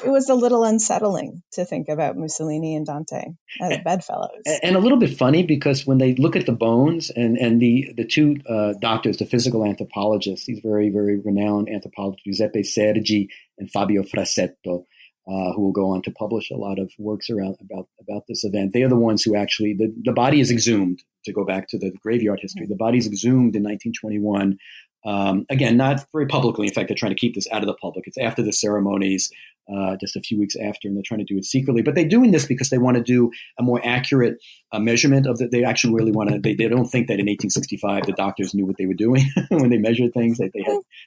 A: was a little unsettling to think about Mussolini and Dante as bedfellows.
B: And a little bit funny, because when they look at the bones and the two doctors, the physical anthropologists, these very, very renowned anthropologists, Giuseppe Sergi and Fabio Frassetto, who will go on to publish a lot of works about this event. They are the ones who actually, the body is exhumed, to go back to the graveyard history. The body is exhumed in 1921. Again, not very publicly. In fact, they're trying to keep this out of the public. It's after the ceremonies, just a few weeks after, and they're trying to do it secretly. But they're doing this because they want to do a more accurate measurement of that. They actually really want to. They don't think that in 1865 the doctors knew what they were doing when they measured things. They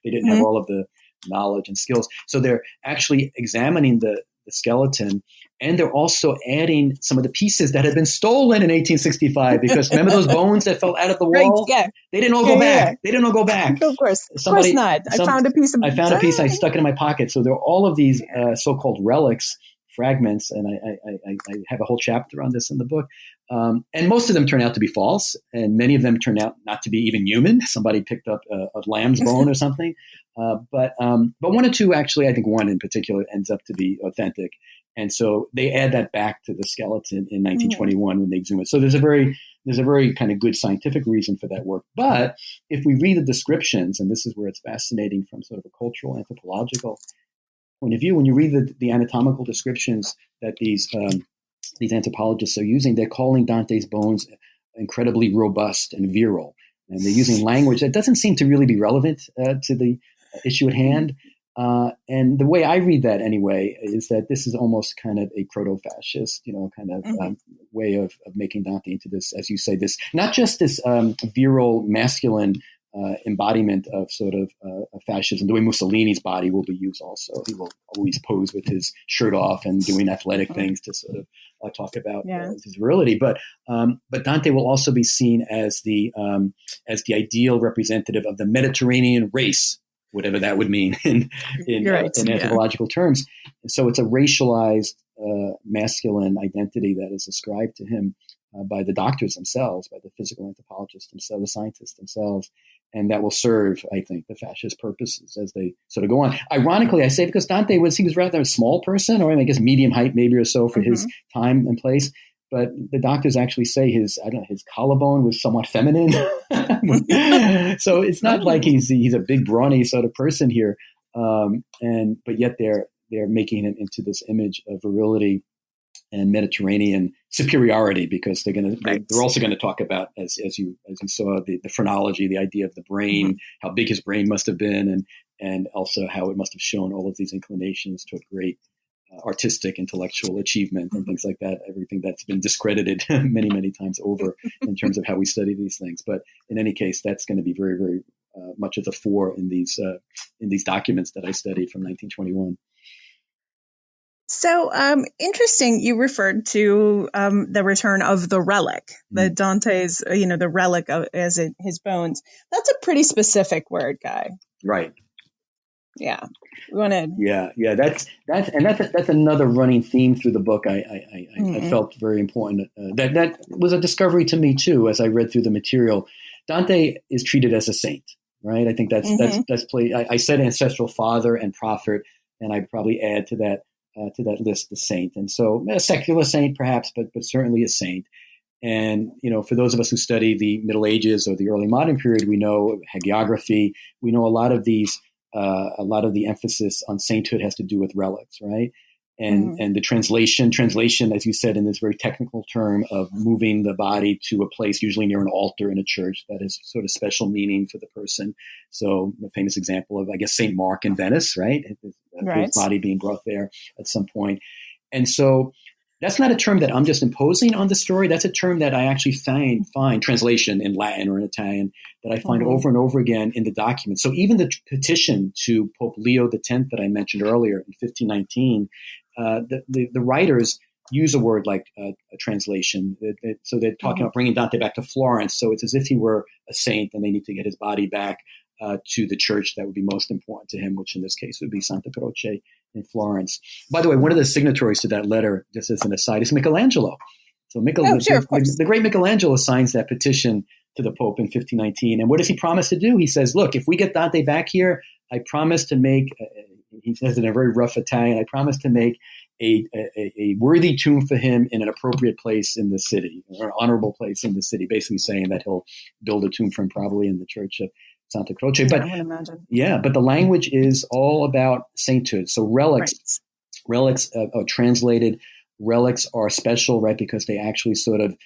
B: didn't have all of the knowledge and skills. So they're actually examining the skeleton, and they're also adding some of the pieces that had been stolen in 1865. Because remember those bones that fell out of the wall?
A: Right, yeah.
B: They didn't all go back. Yeah. They didn't all go back.
A: Of course not. I found a piece.
B: I stuck it in my pocket. So there are all of these so-called relics, fragments, and I have a whole chapter on this in the book. And most of them turn out to be false, and many of them turn out not to be even human. Somebody picked up a lamb's bone or something. But one or two, actually, I think one in particular ends up to be authentic. And so they add that back to the skeleton in 1921 when they exhume it. So there's a very kind of good scientific reason for that work. But if we read the descriptions, and this is where it's fascinating from sort of a cultural anthropological point of view, when you read the anatomical descriptions that these anthropologists are using, they're calling Dante's bones incredibly robust and virile. And they're using language that doesn't seem to really be relevant to the issue at hand. And the way I read that anyway is that this is almost kind of a proto-fascist, way of making Dante into this, as you say, this not just this virile masculine embodiment of sort of fascism, the way Mussolini's body will be used also. He will always pose with his shirt off and doing athletic things to sort of talk about his virility. But Dante will also be seen as the ideal representative of the Mediterranean race, whatever that would mean in anthropological terms. And so it's a racialized masculine identity that is ascribed to him by the doctors themselves, by the physical anthropologists themselves, the scientists themselves. And that will serve, I think, the fascist purposes as they sort of go on. Ironically, I say because he was rather a small person, or I guess medium height maybe or so for his time and place. But the doctors actually say his collarbone was somewhat feminine. So it's not like he's a big brawny sort of person here. But yet they're making it into this image of virility and Mediterranean superiority, because they're also going to talk about, as you saw, the phrenology, the idea of the brain, how big his brain must have been, and also how it must have shown all of these inclinations toward great artistic, intellectual achievement and things like that. Everything that's been discredited many, many times over in terms of how we study these things. But in any case, that's going to be very, very much at the fore in these documents that I studied from 1921.
A: So interesting. You referred to the return of the relic, the Dante's, the relic as his bones. That's a pretty specific word, Guy.
B: Right.
A: Yeah. We want to.
B: Yeah. That's another running theme through the book. I felt very important. That was a discovery to me too, as I read through the material. Dante is treated as a saint. right? I think that's play. I said ancestral father and prophet, and I'd probably add to that list the saint. And so a secular saint perhaps, but certainly a saint. And, for those of us who study the Middle Ages or the early modern period, we know hagiography. We know a lot of the emphasis on sainthood has to do with relics, right? And the translation, as you said, in this very technical term of moving the body to a place, usually near an altar in a church, that has sort of special meaning for the person. So the famous example of, I guess, St. Mark in Venice, right? His body being brought there at some point. And so that's not a term that I'm just imposing on the story. That's a term that I actually find translation in Latin or in Italian that I find over and over again in the documents. So even the petition to Pope Leo X that I mentioned earlier in 1519, the writers use a word like a translation. So they're talking about bringing Dante back to Florence. So it's as if he were a saint and they need to get his body back to the church that would be most important to him, which in this case would be Santa Croce in Florence. By the way, one of the signatories to that letter, just as an aside, is Michelangelo. So the great Michelangelo signs that petition to the Pope in 1519. And what does he promise to do? He says, look, if we get Dante back here, I promise to make, he says in a very rough Italian, I promise to make a worthy tomb for him in an appropriate place in the city, or an honorable place in the city, basically saying that he'll build a tomb for him probably in the church of Santa Croce.
A: But I would imagine.
B: Yeah, but the language is all about sainthood. So relics are translated. Relics are special, right? Because they actually sort of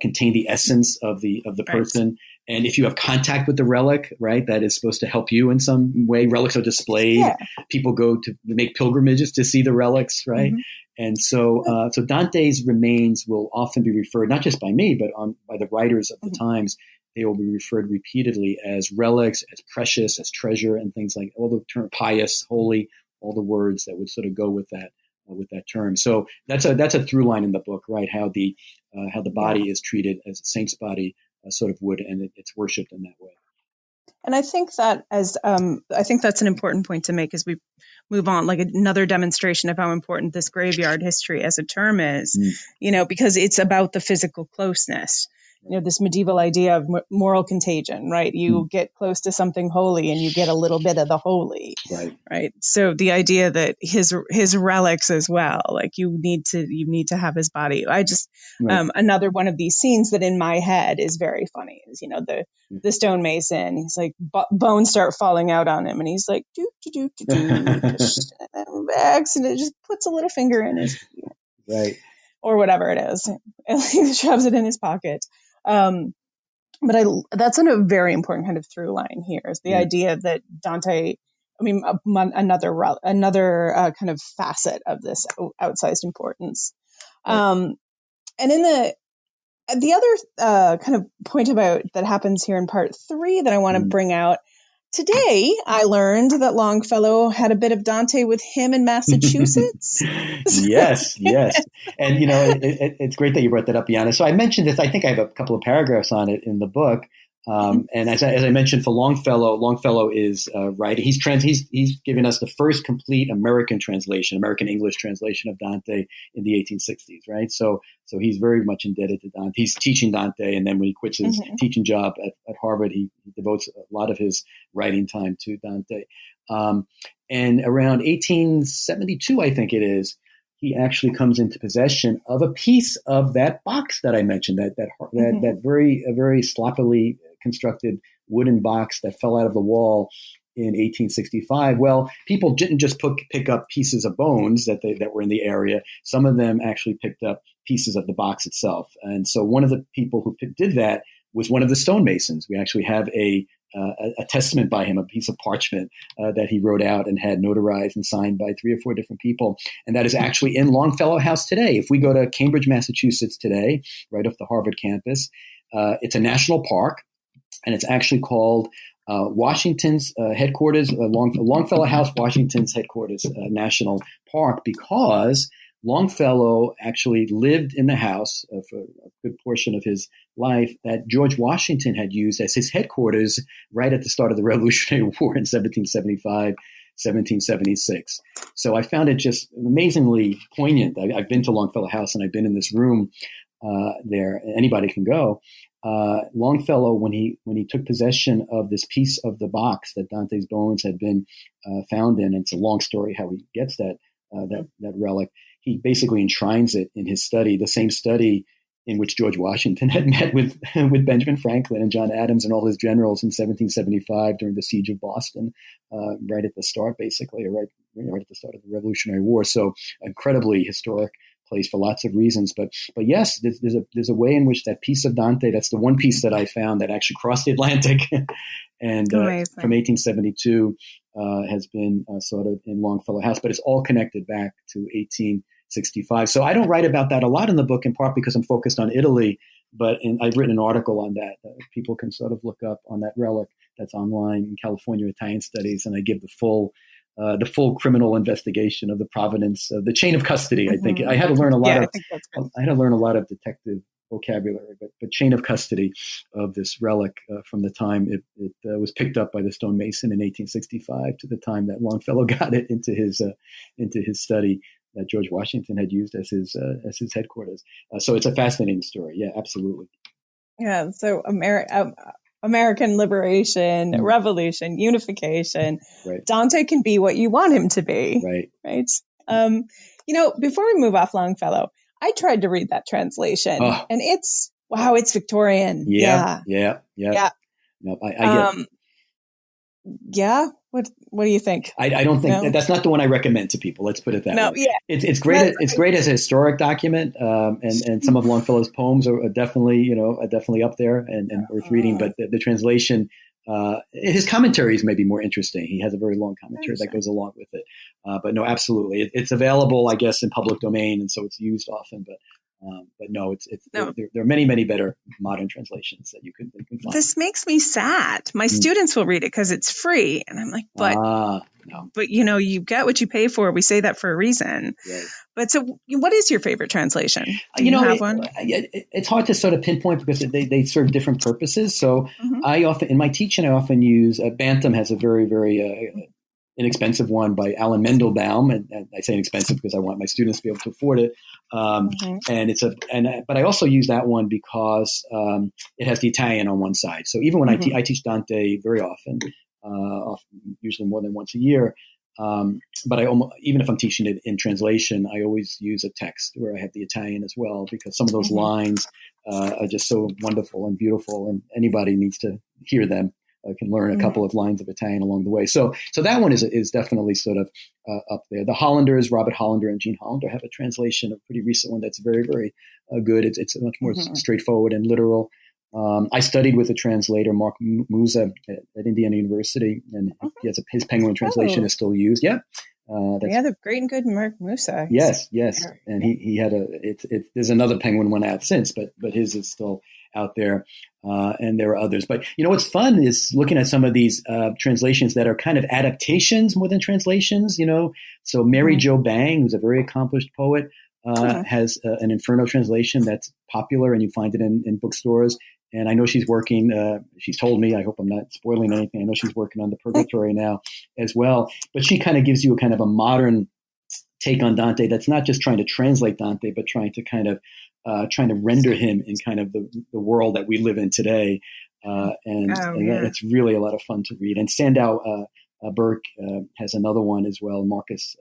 B: contain the essence of the person. And if you have contact with the relic, right, that is supposed to help you in some way. Relics are displayed. Yeah. People go to make pilgrimages to see the relics, right? And so Dante's remains will often be referred, not just by me, but by the writers of the times. They will be referred repeatedly as relics, as precious, as treasure, and things like all the term pious, holy, all the words that would sort of go with that term. So that's a through line in the book, right? How the body is treated as a saint's body sort of would, and it's worshipped in that way.
A: And I think that I think that's an important point to make as we move on, like another demonstration of how important this graveyard history as a term is, because it's about the physical closeness. This medieval idea of moral contagion, right? You get close to something holy and you get a little bit of the holy, right? So the idea that his relics as well, like you need to have his body. I just, another one of these scenes that in my head is very funny is, the stonemason, he's like, bones start falling out on him and he's like, accident, just puts a little finger in his, or whatever it is, and he shoves it in his pocket. But that's a very important kind of through line here is the idea that Dante, another kind of facet of this outsized importance. And in the other kind of point about that happens here in part 3 that I want to bring out, today, I learned that Longfellow had a bit of Dante with him in Massachusetts.
B: Yes. And, it's great that you brought that up, Yana. So I mentioned this, I think I have a couple of paragraphs on it in the book. And as I mentioned for Longfellow is right. He's given us the first complete American English translation of Dante in the 1860s, right? So he's very much indebted to Dante. He's teaching Dante, and then when he quits his teaching job at Harvard, he devotes a lot of his writing time to Dante. And around 1872, I think it is, he actually comes into possession of a piece of that box that I mentioned, that very sloppily constructed wooden box that fell out of the wall in 1865. Well, people didn't just pick up pieces of bones that were in the area. Some of them actually picked up pieces of the box itself. And so one of the people who did that was one of the stonemasons. We actually have a testament by him, a piece of parchment that he wrote out and had notarized and signed by 3 or 4 different people. And that is actually in Longfellow House today. If we go to Cambridge, Massachusetts today, right off the Harvard campus, it's a national park, and it's actually called Washington's headquarters, Longfellow House, Washington's headquarters national park, because Longfellow actually lived in the house for a good portion of his life that George Washington had used as his headquarters right at the start of the Revolutionary War in 1775, 1776. So I found it just amazingly poignant. I've been to Longfellow House and I've been in this room there. Anybody can go. Longfellow, when he took possession of this piece of the box that Dante's bones had been found in, and it's a long story how he gets that relic. He basically enshrines it in his study, the same study in which George Washington had met with Benjamin Franklin and John Adams and all his generals in 1775 during the siege of Boston, right at the start, basically, or right at the start of the Revolutionary War. So incredibly historic place for lots of reasons. But yes, there's a way in which that piece of Dante, that's the one piece that I found that actually crossed the Atlantic and from 1872 has been sort of in Longfellow House, but it's all connected back to 1865. So I don't write about that a lot in the book, in part because I'm focused on Italy, but I've written an article on that. People can sort of look up on that relic that's online in California Italian Studies, and I give the full criminal investigation of the provenance of the chain of custody. I think I had to learn a lot of detective vocabulary, but chain of custody of this relic from the time it was picked up by the stonemason in 1865 to the time that Longfellow got it into his study that George Washington had used as his headquarters. So it's a fascinating story. Yeah, absolutely.
A: Yeah. So American liberation, revolution, unification.
B: Right.
A: Dante can be what you want him to be.
B: Right.
A: Before we move off Longfellow, I tried to read that translation, and it's Victorian.
B: Yeah. No, I get it.
A: Yeah. What do you think?
B: I don't think that's not the one I recommend to people. Let's put it that way.
A: Yeah.
B: It's great. It's great as a historic document, and some of Longfellow's poems are definitely up there and worth reading. But the translation, his commentaries may be more interesting. He has a very long commentary that goes along with it. But no, absolutely, it's available, I guess, in public domain, and so it's used often. But no, there are many better modern translations that you can find.
A: This makes me sad. My students will read it because it's free, and I'm like, no. But you get what you pay for. We say that for a reason.
B: Right.
A: But so, what is your favorite translation? Do you have one?
B: It's hard to sort of pinpoint because they serve different purposes. So I often, in my teaching, use Bantam has a very, very inexpensive one by Alan Mendelbaum, and I say inexpensive because I want my students to be able to afford it. But I also use that one because it has the Italian on one side. So even when I teach Dante very often, usually more than once a year. But even if I'm teaching it in translation, I always use a text where I have the Italian as well, because some of those lines are just so wonderful and beautiful, and anybody needs to hear them. Can learn a couple of lines of Italian along the way. So that one is definitely sort of up there. The Hollanders, Robert Hollander and Jean Hollander, have a translation, a pretty recent one that's very, very good. It's much more straightforward and literal. I studied with a translator, Mark Musa, at Indiana University, and his Penguin translation is still used. Yeah.
A: The great and good Mark Musa.
B: Yes. And he had there's another Penguin one out since, but his is still out there. And there are others. But what's fun is looking at some of these translations that are kind of adaptations more than translations. So Mary Jo Bang, who's a very accomplished poet, has an Inferno translation that's popular, and you find it in bookstores. And I know she's working, she's told me, I hope I'm not spoiling anything, I know she's working on the Purgatory now as well. But she kind of gives you a kind of a modern take on Dante that's not just trying to translate Dante, but trying to render him in kind of the world that we live in today. It's really a lot of fun to read. And Sandow Burke has another one as well. Marcus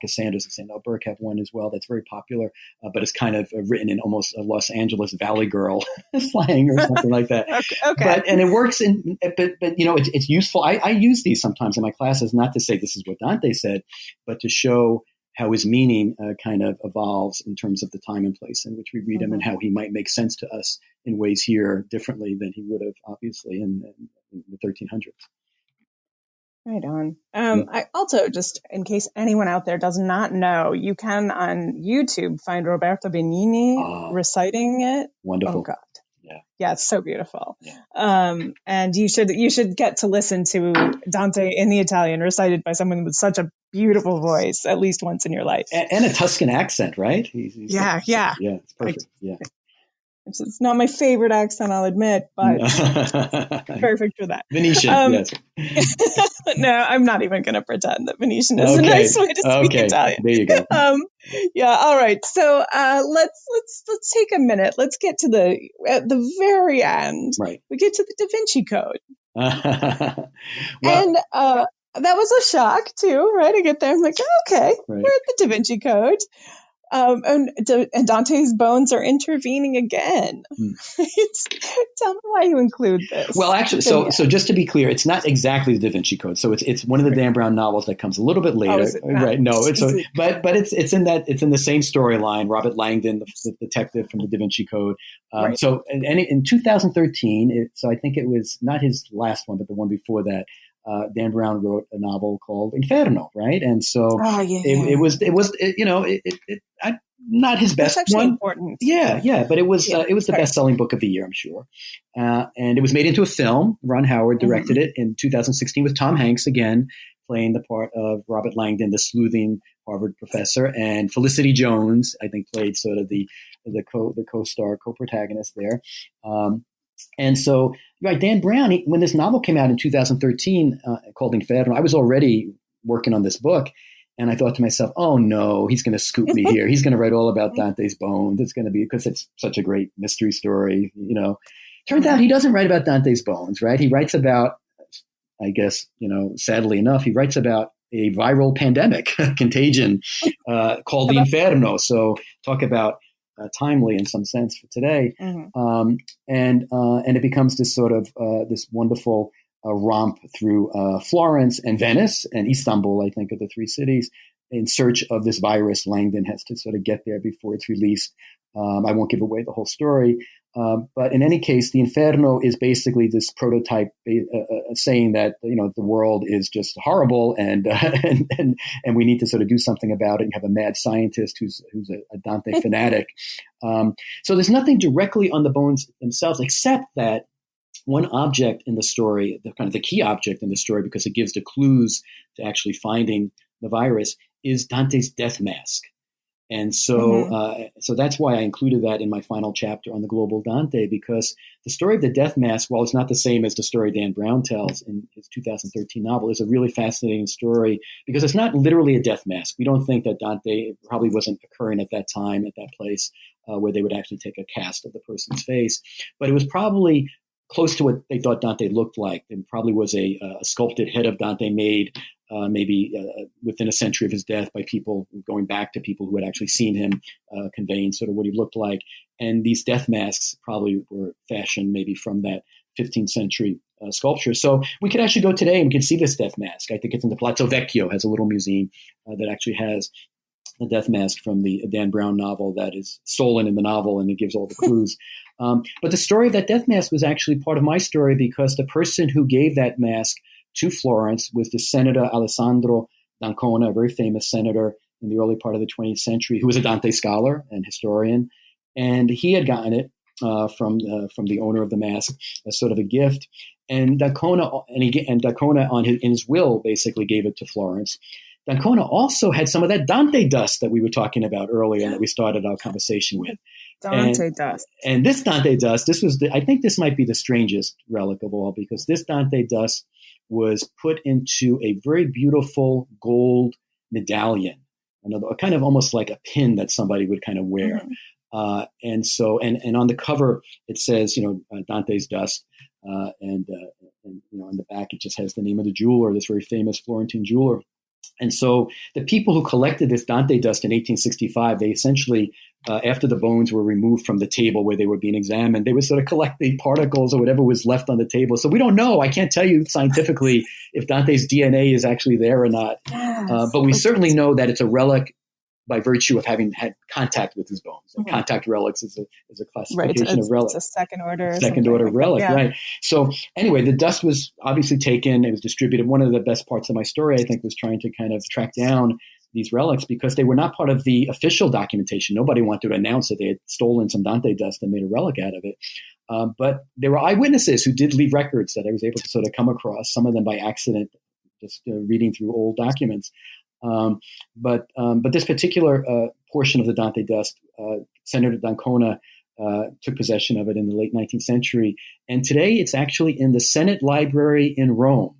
B: Sanders and Sandow Burke have one as well that's very popular, but it's kind of written in almost a Los Angeles Valley Girl slang or something like that. Okay. And it works but it's useful. I use these sometimes in my classes, not to say this is what Dante said, but to show how his meaning kind of evolves in terms of the time and place in which we read him, and how he might make sense to us in ways here differently than he would have, obviously, in the 1300s.
A: Right on. I also, just in case anyone out there does not know, you can on YouTube find Roberto Benigni reciting it.
B: Wonderful.
A: Oh God.
B: Yeah,
A: it's so beautiful.
B: Yeah.
A: And you should get to listen to Dante in the Italian recited by someone with such a beautiful voice at least once in your life.
B: And a Tuscan accent, right? He's
A: yeah.
B: It's perfect. Yeah.
A: It's not my favorite accent, I'll admit, but perfect for that.
B: Venetian, yes.
A: No, I'm not even going to pretend that Venetian is a nice way to speak Italian.
B: There you go.
A: Yeah. All right. So let's take a minute. Let's get to at the very end.
B: Right.
A: We get to the Da Vinci Code.
B: Well,
A: and that was a shock too, right? I get there, I'm like, okay,
B: right.
A: we're at the Da Vinci Code. And Dante's bones are intervening again. Tell me why you include this.
B: Well, actually, so just to be clear, it's not exactly the Da Vinci Code. So it's one of the Dan Brown novels that comes a little bit later, right? No, it's it's in the same storyline. Robert Langdon, the detective from the Da Vinci Code. Right. So in 2013, so I think it was not his last one, but the one before that. Dan Brown wrote a novel called Inferno, right? And so it was not his best one.
A: Important.
B: Yeah, but it was the best-selling book of the year, I'm sure. And it was made into a film. Ron Howard directed it in 2016 with Tom Hanks again playing the part of Robert Langdon, the sleuthing Harvard professor, and Felicity Jones, I think, played sort of the co-star, co-protagonist there. And so, right, Dan Brown, when this novel came out in 2013 called Inferno, I was already working on this book. And I thought to myself, oh, no, he's going to scoop me here. He's going to write all about Dante's bones. It's going to be because it's such a great mystery story. Turns out he doesn't write about Dante's bones, right? He writes about, I guess, sadly enough, he writes about a viral pandemic contagion called the Inferno. So talk about timely in some sense for today. And it becomes this sort of this wonderful romp through Florence and Venice and Istanbul, I think, are the three cities in search of this virus. Langdon has to sort of get there before it's released. I won't give away the whole story. But in any case, the Inferno is basically this prototype saying that, the world is just horrible and we need to sort of do something about it. You have a mad scientist who's a Dante fanatic. So there's nothing directly on the bones themselves, except that one object in the story, the kind of the key object in the story, because it gives the clues to actually finding the virus, is Dante's death mask. And so so that's why I included that in my final chapter on the Global Dante, because the story of the death mask, while it's not the same as the story Dan Brown tells in his 2013 novel, is a really fascinating story because it's not literally a death mask. We don't think that Dante probably wasn't occurring at that time, at that place where they would actually take a cast of the person's face. But it was probably close to what they thought Dante looked like. It probably was a sculpted head of Dante made maybe within a century of his death by people going back to people who had actually seen him, conveying sort of what he looked like. And these death masks probably were fashioned maybe from that 15th century sculpture. So we could actually go today and we can see this death mask. I think it's in the Palazzo Vecchio, has a little museum that actually has a death mask from the Dan Brown novel that is stolen in the novel, and it gives all the clues. But the story of that death mask was actually part of my story because the person who gave that mask to Florence was the Senator Alessandro d'Ancona, a very famous senator in the early part of the 20th century, who was a Dante scholar and historian. And he had gotten it from the owner of the mask as sort of a gift. And d'Ancona in his will basically gave it to Florence. D'Ancona also had some of that Dante dust that we were talking about earlier that we started our conversation with.
A: Dante dust.
B: And this Dante dust, I think this might be the strangest relic of all, because this Dante dust was put into a very beautiful gold medallion, kind of almost like a pin that somebody would kind of wear. And on the cover, it says, Dante's dust. And on the back, it just has the name of the jeweler, this very famous Florentine jeweler. And so the people who collected this Dante dust in 1865, they essentially, after the bones were removed from the table where they were being examined, they would sort of collect the particles or whatever was left on the table. So we don't know. I can't tell you scientifically if Dante's DNA is actually there or not. But we certainly know that it's a relic by virtue of having had contact with his bones. And contact relics is a classification of relic.
A: It's a second order
B: relic,
A: yeah.
B: Right. So anyway, the dust was obviously taken. It was distributed. One of the best parts of my story, I think, was trying to kind of track down these relics because they were not part of the official documentation. Nobody wanted to announce that they had stolen some Dante dust and made a relic out of it. But there were eyewitnesses who did leave records that I was able to sort of come across, some of them by accident, just reading through old documents. But this particular portion of the Dante dust, Senator d'Ancona took possession of it in the late 19th century. And today it's actually in the Senate Library in Rome.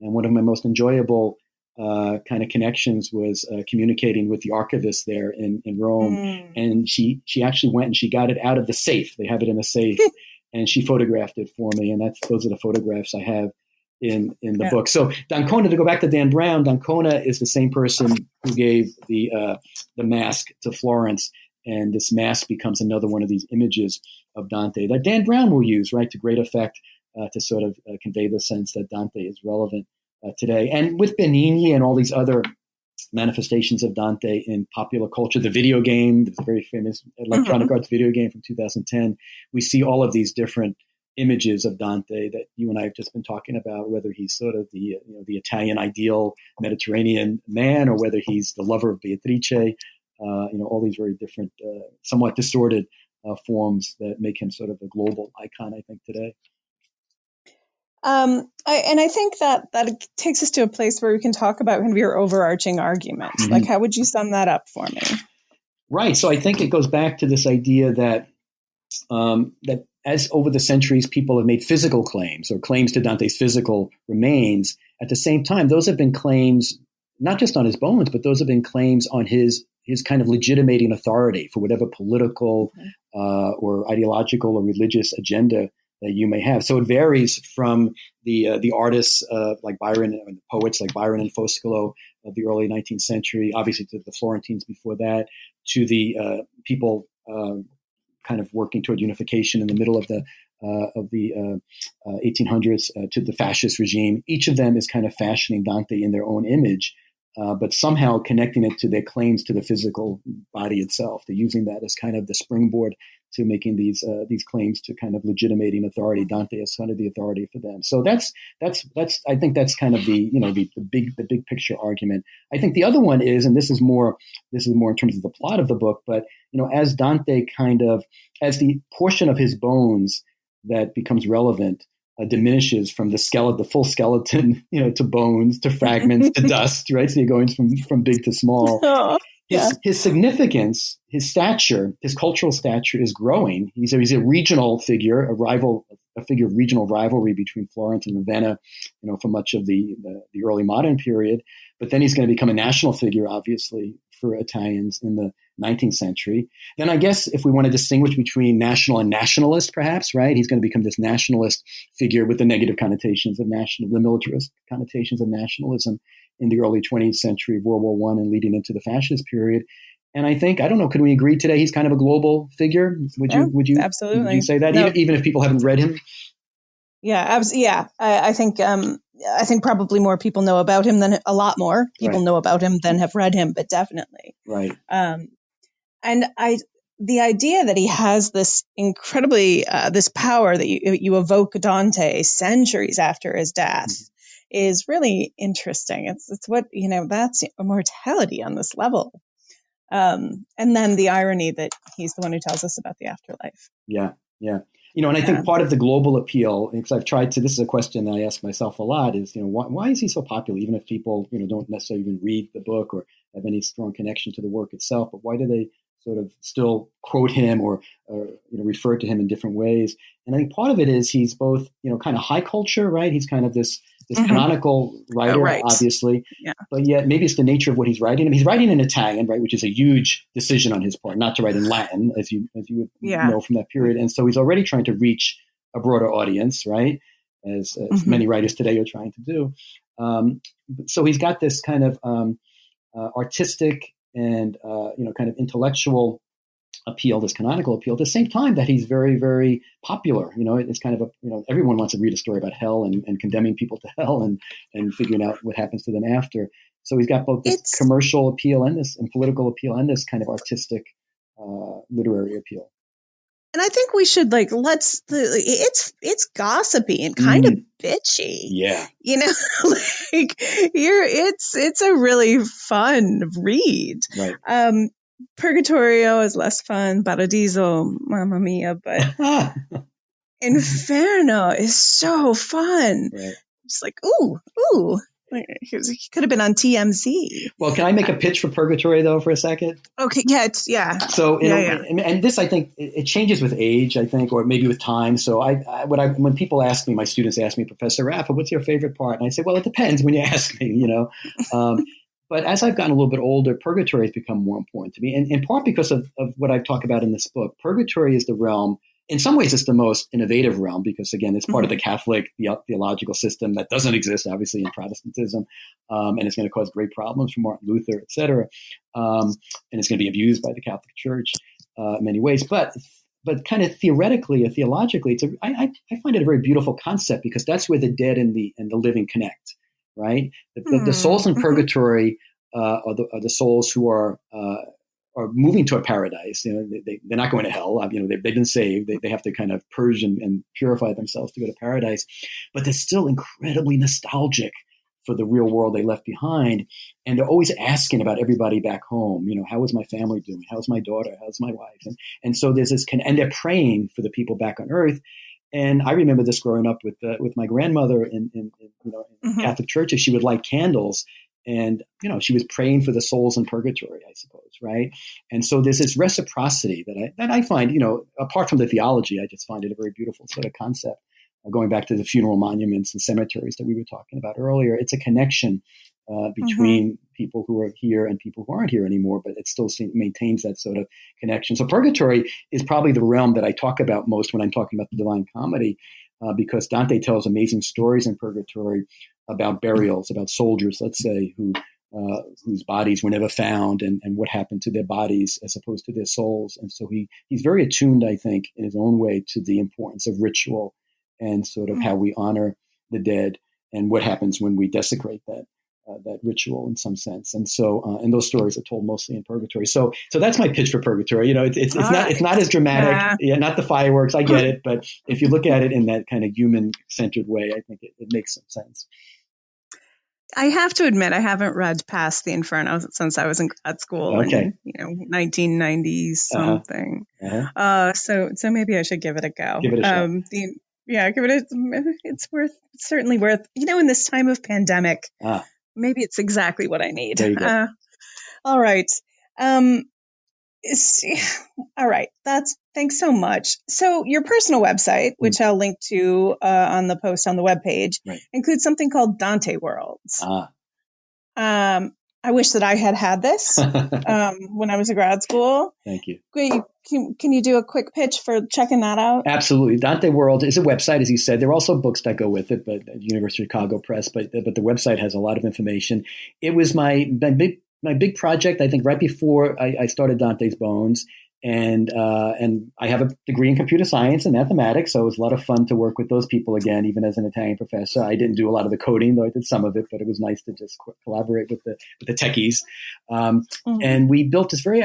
B: And one of my most enjoyable kind of connections was communicating with the archivist there in Rome. And she actually went and she got it out of the safe. They have it in a safe. And she photographed it for me. And those are the photographs I have in the book. So D'Ancona, to go back to Dan Brown, D'Ancona is the same person who gave the mask to Florence. And this mask becomes another one of these images of Dante that Dan Brown will use, right, to great effect to sort of convey the sense that Dante is relevant today. And with Benigni and all these other manifestations of Dante in popular culture, the video game, there's a very famous Electronic Arts video game from 2010. We see all of these different images of Dante that you and I have just been talking about, whether he's sort of the Italian ideal Mediterranean man or whether he's the lover of Beatrice. All these very different, somewhat distorted forms that make him sort of a global icon, I think, today.
A: I think that takes us to a place where we can talk about kind of your overarching argument. Like, how would you sum that up for me?
B: Right. So I think it goes back to this idea that that as over the centuries, people have made physical claims or claims to Dante's physical remains. At the same time, those have been claims not just on his bones, but those have been claims on his kind of legitimating authority for whatever political or ideological or religious agenda that you may have. So it varies from the artists like Byron and poets like Byron and Foscolo of the early 19th century, obviously to the Florentines before that, to the people kind of working toward unification in the middle of the 1800s to the fascist regime. Each of them is kind of fashioning Dante in their own image, but somehow connecting it to their claims to the physical body itself. They're using that as kind of the springboard to making these claims to kind of legitimating authority. Dante is kind of the authority for them. So that's I think that's kind of the big picture argument. I think the other one is, and this is more in terms of the plot of the book, but as Dante as the portion of his bones that becomes relevant diminishes from the full skeleton, to bones, to fragments, to dust, right? So you're going from big to small. His significance, his stature, his cultural stature is growing. He's a regional figure, a figure of regional rivalry between Florence and Ravenna, for much of the early modern period. But then he's going to become a national figure, obviously, for Italians in the 19th century. Then I guess if we want to distinguish between national and nationalist, perhaps, right? He's going to become this nationalist figure with the negative connotations of the militarist connotations of nationalism in the early 20th century, World War I, and leading into the fascist period. And I think, I don't know, could we agree today he's kind of a global figure? Would you
A: absolutely?
B: Would you say that, even if people haven't read him?
A: Yeah, I think probably more people know about him than a lot more people know about him than have read him, but definitely.
B: Right.
A: And the idea that he has this incredibly, this power that you evoke Dante centuries after his death is really interesting. It's what, that's immortality on this level. And then the irony that he's the one who tells us about the afterlife.
B: Yeah. And I think part of the global appeal, because I've tried to, this is a question that I ask myself a lot, is, why is he so popular? Even if people, don't necessarily even read the book or have any strong connection to the work itself, but why do they sort of still quote him or refer to him in different ways? And I think part of it is he's both, kind of high culture, right? He's kind of this canonical writer, obviously, but yet maybe it's the nature of what he's writing. I mean, he's writing in Italian, right, which is a huge decision on his part, not to write in Latin, as you would know from that period. And so he's already trying to reach a broader audience, right, as many writers today are trying to do. So he's got this kind of artistic and kind of intellectual appeal, this canonical appeal, at the same time that he's very, very popular. It's kind of everyone wants to read a story about hell and condemning people to hell and figuring out what happens to them after. So he's got both this commercial appeal and political appeal and this kind of artistic literary appeal. And
A: I think we should it's gossipy and kind of bitchy.
B: Yeah.
A: It's a really fun read.
B: Right.
A: Purgatorio is less fun. Paradiso, mamma mia, but Inferno is so fun.
B: Right.
A: It's like, ooh. he could have been on TMZ.
B: Well, can I make a pitch for purgatory though for a second?
A: Okay. Yeah.
B: So, and this, I think it changes with age, I think, or maybe with time. So when people ask me, my students ask me, Professor Raffa, what's your favorite part? And I say, well, it depends when you ask me, but as I've gotten a little bit older, purgatory has become more important to me, and in part because of what I've talked about in this book. Purgatory is the realm. In some ways, it's the most innovative realm because, again, it's part of the Catholic theological system that doesn't exist, obviously, in Protestantism, and it's going to cause great problems for Martin Luther, et cetera, and it's going to be abused by the Catholic Church in many ways. But kind of theoretically or theologically, I find it a very beautiful concept because that's where the dead and the living connect, right? The souls in purgatory are the souls who are moving to a paradise. They're not going to hell. They've been saved. They have to kind of purge and purify themselves to go to paradise, but they're still incredibly nostalgic for the real world they left behind. And they're always asking about everybody back home. How is my family doing? How's my daughter? How's my wife? And so there's this and they're praying for the people back on earth. And I remember this growing up with my grandmother in Catholic churches. She would light candles. And, she was praying for the souls in purgatory, I suppose, right? And so there's this reciprocity that I find, apart from the theology, I just find it a very beautiful sort of concept. Going back to the funeral monuments and cemeteries that we were talking about earlier, it's a connection between people who are here and people who aren't here anymore, but it still maintains that sort of connection. So purgatory is probably the realm that I talk about most when I'm talking about the Divine Comedy, because Dante tells amazing stories in purgatory about burials, about soldiers, let's say, whose bodies were never found and what happened to their bodies as opposed to their souls. And so he's very attuned, I think, in his own way to the importance of ritual and sort of how we honor the dead and what happens when we desecrate that ritual in some sense. And so, and those stories are told mostly in purgatory. So that's my pitch for purgatory. It's not as dramatic, not the fireworks. I get it, but if you look at it in that kind of human-centered way, I think it makes some sense.
A: I have to admit, I haven't read past the Inferno since I was in grad school in 1990 something. So maybe I should give it a go.
B: Give it a shot.
A: Give it. It's certainly worth. In this time of pandemic, maybe it's exactly what I need.
B: There you go.
A: All right. All right. Thanks so much. So your personal website, which I'll link to on the post on the webpage, includes something called Dante Worlds. I wish that I had this when I was in grad school.
B: Thank you.
A: Can you do a quick pitch for checking that out?
B: Absolutely. Dante World is a website, as you said. There are also books that go with it, but University of Chicago Press. But the website has a lot of information. It was my big project, I think, right before I started Dante's Bones. And I have a degree in computer science and mathematics, so it was a lot of fun to work with those people again, even as an Italian professor. I didn't do a lot of the coding, though I did some of it, but it was nice to just collaborate with the techies. And we built this very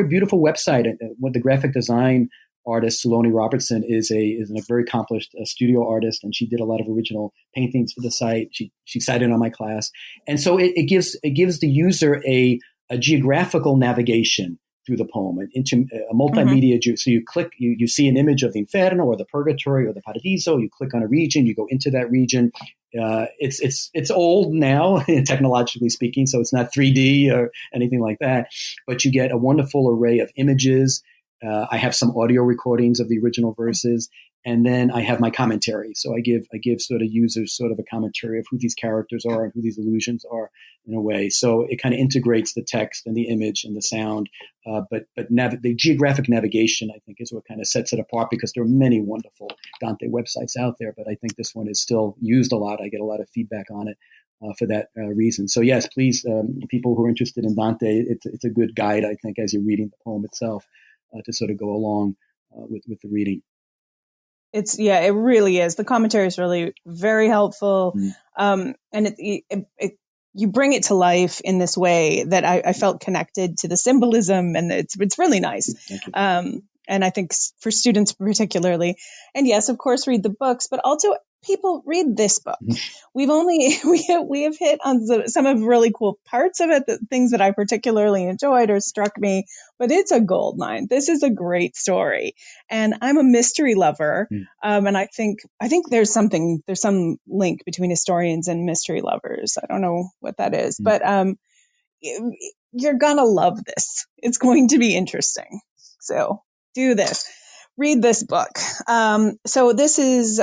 B: beautiful website. What the graphic design artist Saloni Robertson is a very accomplished studio artist, and she did a lot of original paintings for the site. She sat in on my class, and so it gives the user a geographical navigation through the poem, into a multimedia. So you click, you see an image of the Inferno or the Purgatory or the Paradiso. You click on a region, you go into that region. It's old now, technologically speaking, so it's not 3D or anything like that. But you get a wonderful array of images. I have some audio recordings of the original verses, and then I have my commentary. So I give sort of users sort of a commentary of who these characters are and who these illusions are in a way. So it kind of integrates the text and the image and the sound. But the geographic navigation, I think, is what kind of sets it apart, because there are many wonderful Dante websites out there. But I think this one is still used a lot. I get a lot of feedback on it for that reason. So yes, please, people who are interested in Dante, it's a good guide, I think, as you're reading the poem itself, to sort of go along with the reading.
A: It really is. The commentary is really very helpful. And you bring it to life in this way that I felt connected to the symbolism, and it's really nice. And I think for students particularly, and yes, of course, read the books, but also people, read this book. We have hit on some of really cool parts of it, the things that I particularly enjoyed or struck me, but it's a gold mine. This is a great story, and I'm a mystery lover, and I think there's some link between historians and mystery lovers. I don't know what that is, but you're gonna love this. It's going to be interesting. So do this. Read this book. So this is,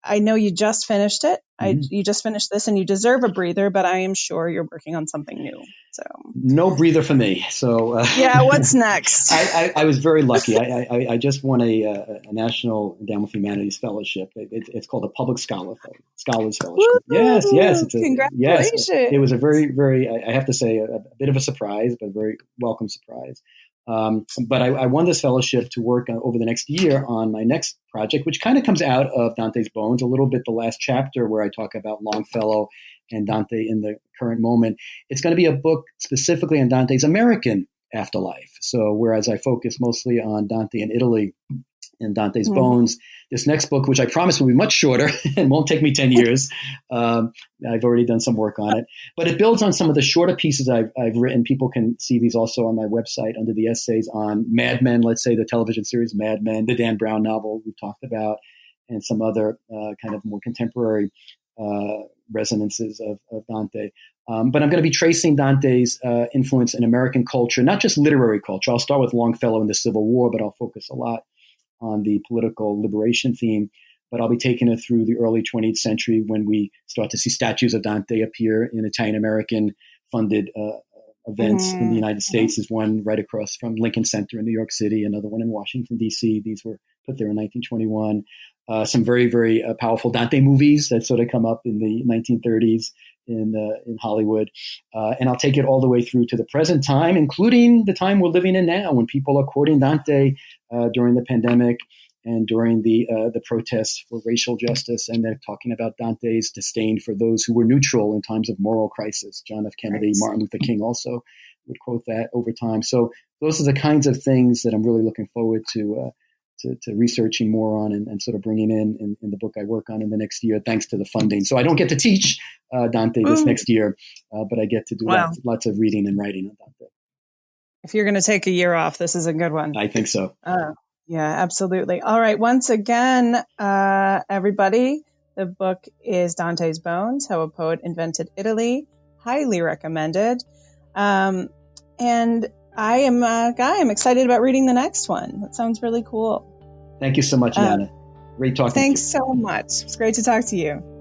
A: I know you just finished it. You just finished this, and you deserve a breather, but I am sure you're working on something new. So
B: no breather for me. So
A: yeah, what's next?
B: I was very lucky. I just won a National Endowment for Humanities Fellowship. It's called a Public Scholars Fellowship.
A: Woo!
B: Yes.
A: Congratulations.
B: Yes, it was a very, very, I have to say, a bit of a surprise, but a very welcome surprise. But I won this fellowship to work over the next year on my next project, which kind of comes out of Dante's Bones, a little bit the last chapter where I talk about Longfellow and Dante in the current moment. It's going to be a book specifically on Dante's American afterlife. So whereas I focus mostly on Dante in Italy and Dante's Bones, this next book, which I promise will be much shorter and won't take me 10 years. I've already done some work on it, but it builds on some of the shorter pieces I've written. People can see these also on my website under the essays on Mad Men, let's say the television series Mad Men, the Dan Brown novel we talked about, and some other kind of more contemporary resonances of Dante. But I'm going to be tracing Dante's influence in American culture, not just literary culture. I'll start with Longfellow and the Civil War, but I'll focus a lot on the political liberation theme. But I'll be taking it through the early 20th century when we start to see statues of Dante appear in Italian-American funded events in the United States. There's one right across from Lincoln Center in New York City, another one in Washington, D.C. These were put there in 1921. Some very, very powerful Dante movies that sort of come up in the 1930s in Hollywood. And I'll take it all the way through to the present time, including the time we're living in now when people are quoting Dante during the pandemic and during the protests for racial justice. And they're talking about Dante's disdain for those who were neutral in times of moral crisis. John F. Kennedy, Martin Luther King also would quote that over time. So those are the kinds of things that I'm really looking forward to researching more on and sort of bringing in the book I work on in the next year, thanks to the funding. So I don't get to teach Dante this next year, but I get to do lots of reading and writing on Dante.
A: If you're going to take a year off, this is a good one.
B: I think so.
A: Yeah, absolutely. All right. Once again, everybody, the book is Dante's Bones, How a Poet Invented Italy. Highly recommended. And I am Guy. I'm excited about reading the next one. That sounds really cool.
B: Thank you so much, Yana. Great talking to you.
A: Thanks so much. It's great to talk to you.